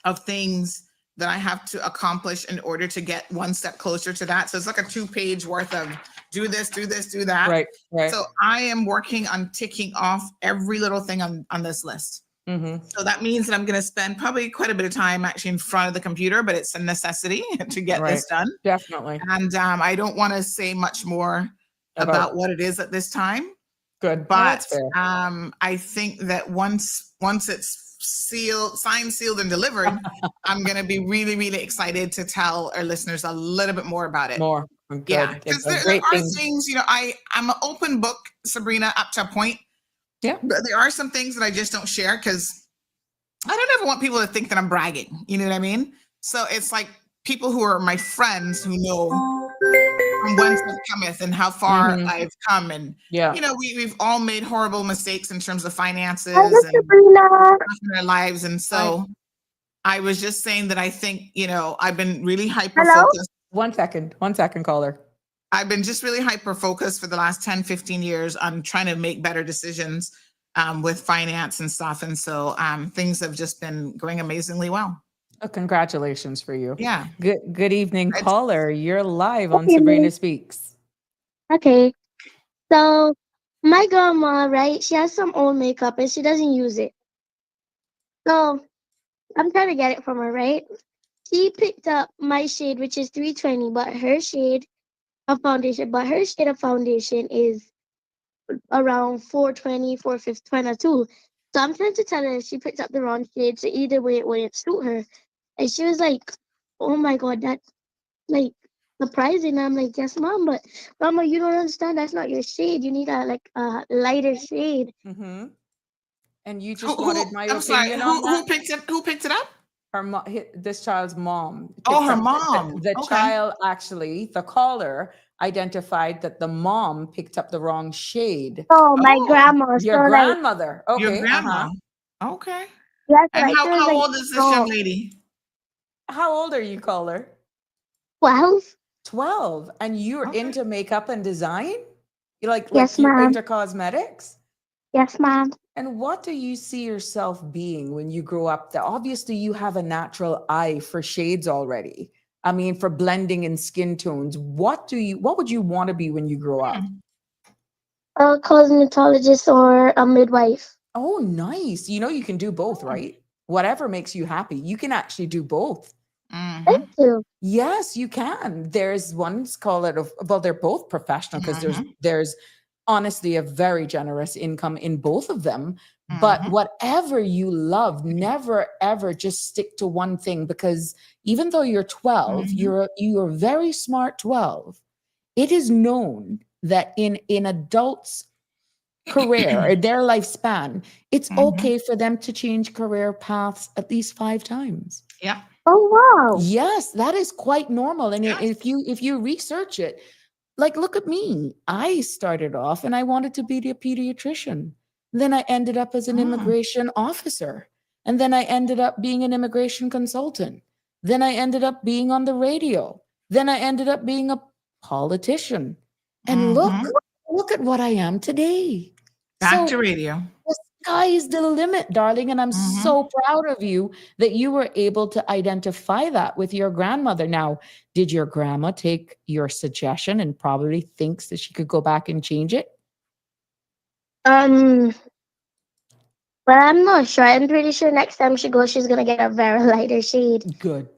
of things that I have to accomplish in order to get one step closer to that. So it's like a 2-page worth of do this, do this, do that. Right. So I am working on ticking off every little thing on this list. So that means that I'm going to spend probably quite a bit of time actually in front of the computer, but it's a necessity to get this done. Definitely. And I don't want to say much more about what it is at this time. Good. But I think that once it's signed, sealed, and delivered, I'm going to be really, really excited to tell our listeners a little bit more about it. More. Good. Yeah, because there are things, I'm an open book, Sabrina, up to a point. Yeah. But there are some things that I just don't share because I don't ever want people to think that I'm bragging. You know what I mean? So it's like people who are my friends who know from whence it cometh and how far I've come. And, we've all made horrible mistakes in terms of finances and in our lives. And so I was just saying that I think, I've been really hyper-focused. One second, caller. I've been just really hyper-focused for the last 10, 15 years on trying to make better decisions with finance and stuff. And so things have just been going amazingly well. Oh, congratulations for you. Yeah. Good evening, caller. You're live on Sabrina Speaks. Okay. So my grandma, right, she has some old makeup and she doesn't use it. So I'm trying to get it from her, right? She picked up my shade, which is 320, but her shade of foundation is around 420, 422. So I'm trying to tell her she picked up the wrong shade, so either way it wouldn't suit her. And she was like, oh my God, that's like surprising. I'm like, yes, Mom, but Mama, you don't understand. That's not your shade. You need a lighter shade. And you just wanted my opinion on that? Who picked it up? This child's mom. Her mom. The child actually, the caller identified that the mom picked up the wrong shade. Oh, my grandma. Your grandmother. Okay. Your grandma. Okay. Yes, and how old is this young lady? How old are you, caller? 12. 12. And you're into makeup and design? Yes, you're ma'am. into cosmetics? Yes, Mom. And what do you see yourself being when you grow up? Obviously, you have a natural eye for shades already. I mean, for blending in skin tones. What would you want to be when you grow up? A cosmetologist or a midwife. Oh, nice. You can do both, right? Whatever makes you happy. You can actually do both. Thank you. Yes, you can. There's one's call it, they're both professional because there's honestly a very generous income in both of them. But whatever you love, never ever just stick to one thing, because even though you're 12, you're a very smart 12. It is known that in adults' career or their lifespan, it's okay for them to change career paths at least 5 times. Yeah. Oh, wow. Yes, that is quite normal. And if you research it, look at me. I started off and I wanted to be a pediatrician. Then I ended up as an immigration officer. And then I ended up being an immigration consultant. Then I ended up being on the radio. Then I ended up being a politician. And look at what I am today. Back to radio. The sky is the limit, darling. And I'm so proud of you that you were able to identify that with your grandmother. Now, did your grandma take your suggestion and probably thinks that she could go back and change it? Well, I'm not sure. I'm pretty sure next time she goes, she's going to get a very lighter shade. Good.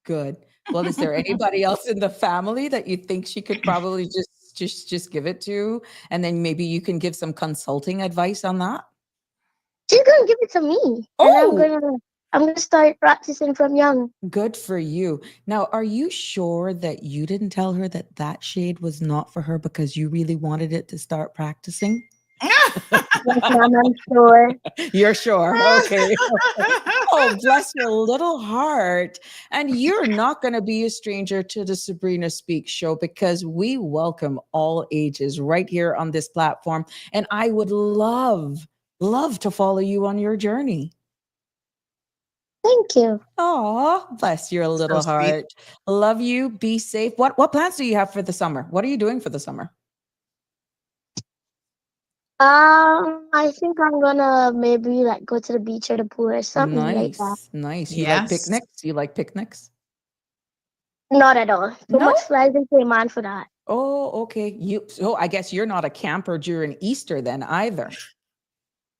Well, is there anybody else in the family that you think she could probably just give it to? And then maybe you can give some consulting advice on that? She's going to give it to me. Oh! And I'm going to start practicing from young. Good for you. Now, are you sure that you didn't tell her that shade was not for her because you really wanted it to start practicing? Yes, Mom, I'm sure. You're sure? Okay. Oh, bless your little heart. And you're not going to be a stranger to the Sabrina Speaks show, because we welcome all ages right here on this platform. And I would love to follow you on your journey. Thank you. Oh, bless your little heart. Love you. Be safe. What plans do you have for the summer? What are you doing for the summer? I think I'm gonna maybe like go to the beach or the pool or something like that. Nice, nice. You like Yes. picnics? You like picnics? Not at all. Too No? much flies in Cayman for that. Oh, okay. So I guess you're not a camper during Easter then either.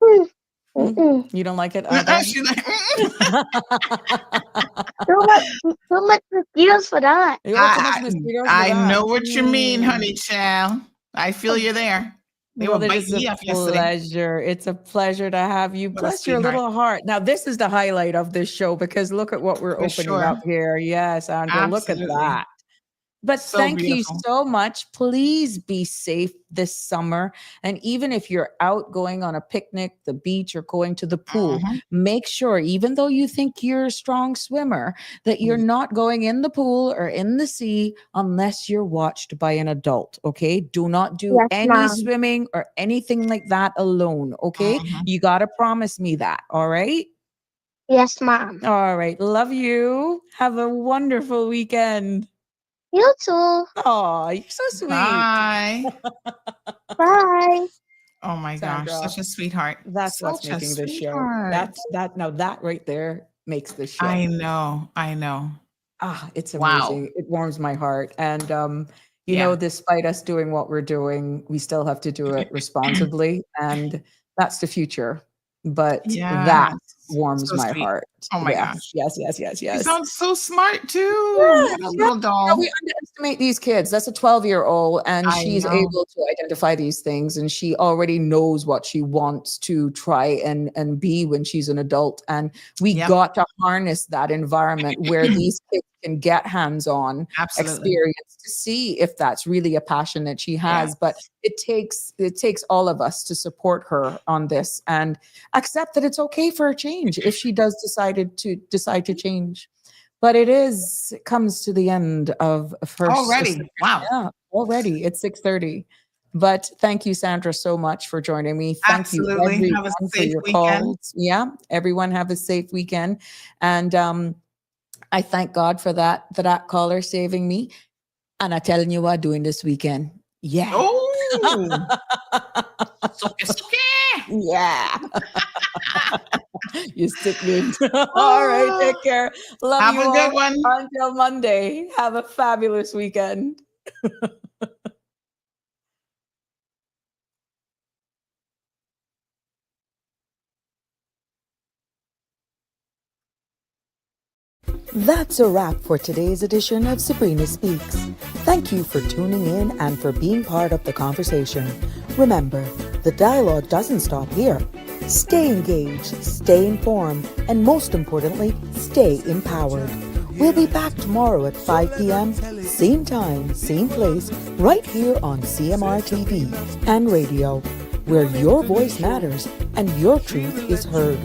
Hmm. Hmm? Mm-mm. You don't like it either? She's like, Too much mosquitoes for that. Oh, too much mosquitoes for I that. know what you mean, Mm. honey child. I feel you there. They were Well, it is biting a me up yesterday. pleasure. It's a pleasure to have you. What a Bless your sweetheart. little heart. Now, this is the highlight of this show because look at what we're For opening sure. up here. Yes, Andrea, look at Absolutely. that. But So thank you beautiful. so much. Please be safe this summer. And even if you're out going on a picnic, the beach, or going to the pool, make sure, even though you think you're a strong swimmer, that you're not going in the pool or in the sea unless you're watched by an adult. Okay. Do not do Yes, any ma'am. swimming or anything like that alone. Okay. You got to promise me that. All right. Yes, ma'am. All right. Love you. Have a wonderful weekend. You too. Oh, you're so sweet. Bye. Bye. Oh my gosh, Sandra, such a sweetheart. that's what's Such a making this show. sweetheart. Now that right there makes this show. I know. It's Wow. amazing. It warms my heart. And you Yeah. know, despite us doing what we're doing, we still have to do it responsibly. And that's the future. But that Yes. warms So my sweet. heart. Oh my gosh. Yes. You sound so smart too. Yeah, What a little doll. we underestimate these kids. That's a 12-year-old, and I she's know. able to identify these things, and she already knows what she wants to try and be when she's an adult. And we got to harness that environment where these kids can get hands-on Absolutely. experience to see if that's really a passion that she has. But it takes all of us to support her on this and accept that it's okay for a change if she does decide to change. But it comes to the end of her Already. Wow. Yeah, already. It's 6:30. But thank you, Sandra, so much for joining me. Thank Absolutely. you Have a everyone for safe your weekend. calls. Yeah, everyone have a safe weekend. And I thank God for that caller saving me. And I telling you what, doing this weekend. Yeah. Oh. Yeah. You stick me. All right. Take care. Love Have you a all. good one. Until Monday. Have a fabulous weekend. That's a wrap for today's edition of Sabrina Speaks. Thank you for tuning in and for being part of the conversation. Remember, the dialogue doesn't stop here. Stay engaged, stay informed, and most importantly, stay empowered. We'll be back tomorrow at 5 p.m., same time, same place, right here on CMR TV and radio, where your voice matters and your truth is heard.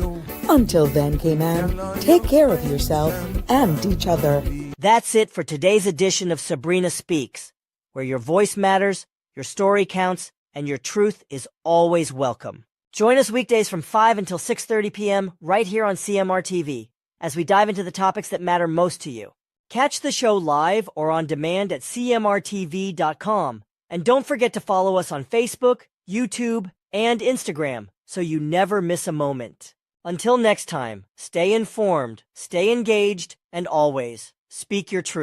Until then, K-Man, take care of yourself and each other. That's it for today's edition of Sabrina Speaks, where your voice matters, your story counts, and your truth is always welcome. Join us weekdays from 5 until 6:30 p.m. right here on CMR TV as we dive into the topics that matter most to you. Catch the show live or on demand at cmrtv.com. And don't forget to follow us on Facebook, YouTube, and Instagram so you never miss a moment. Until next time, stay informed, stay engaged, and always speak your truth.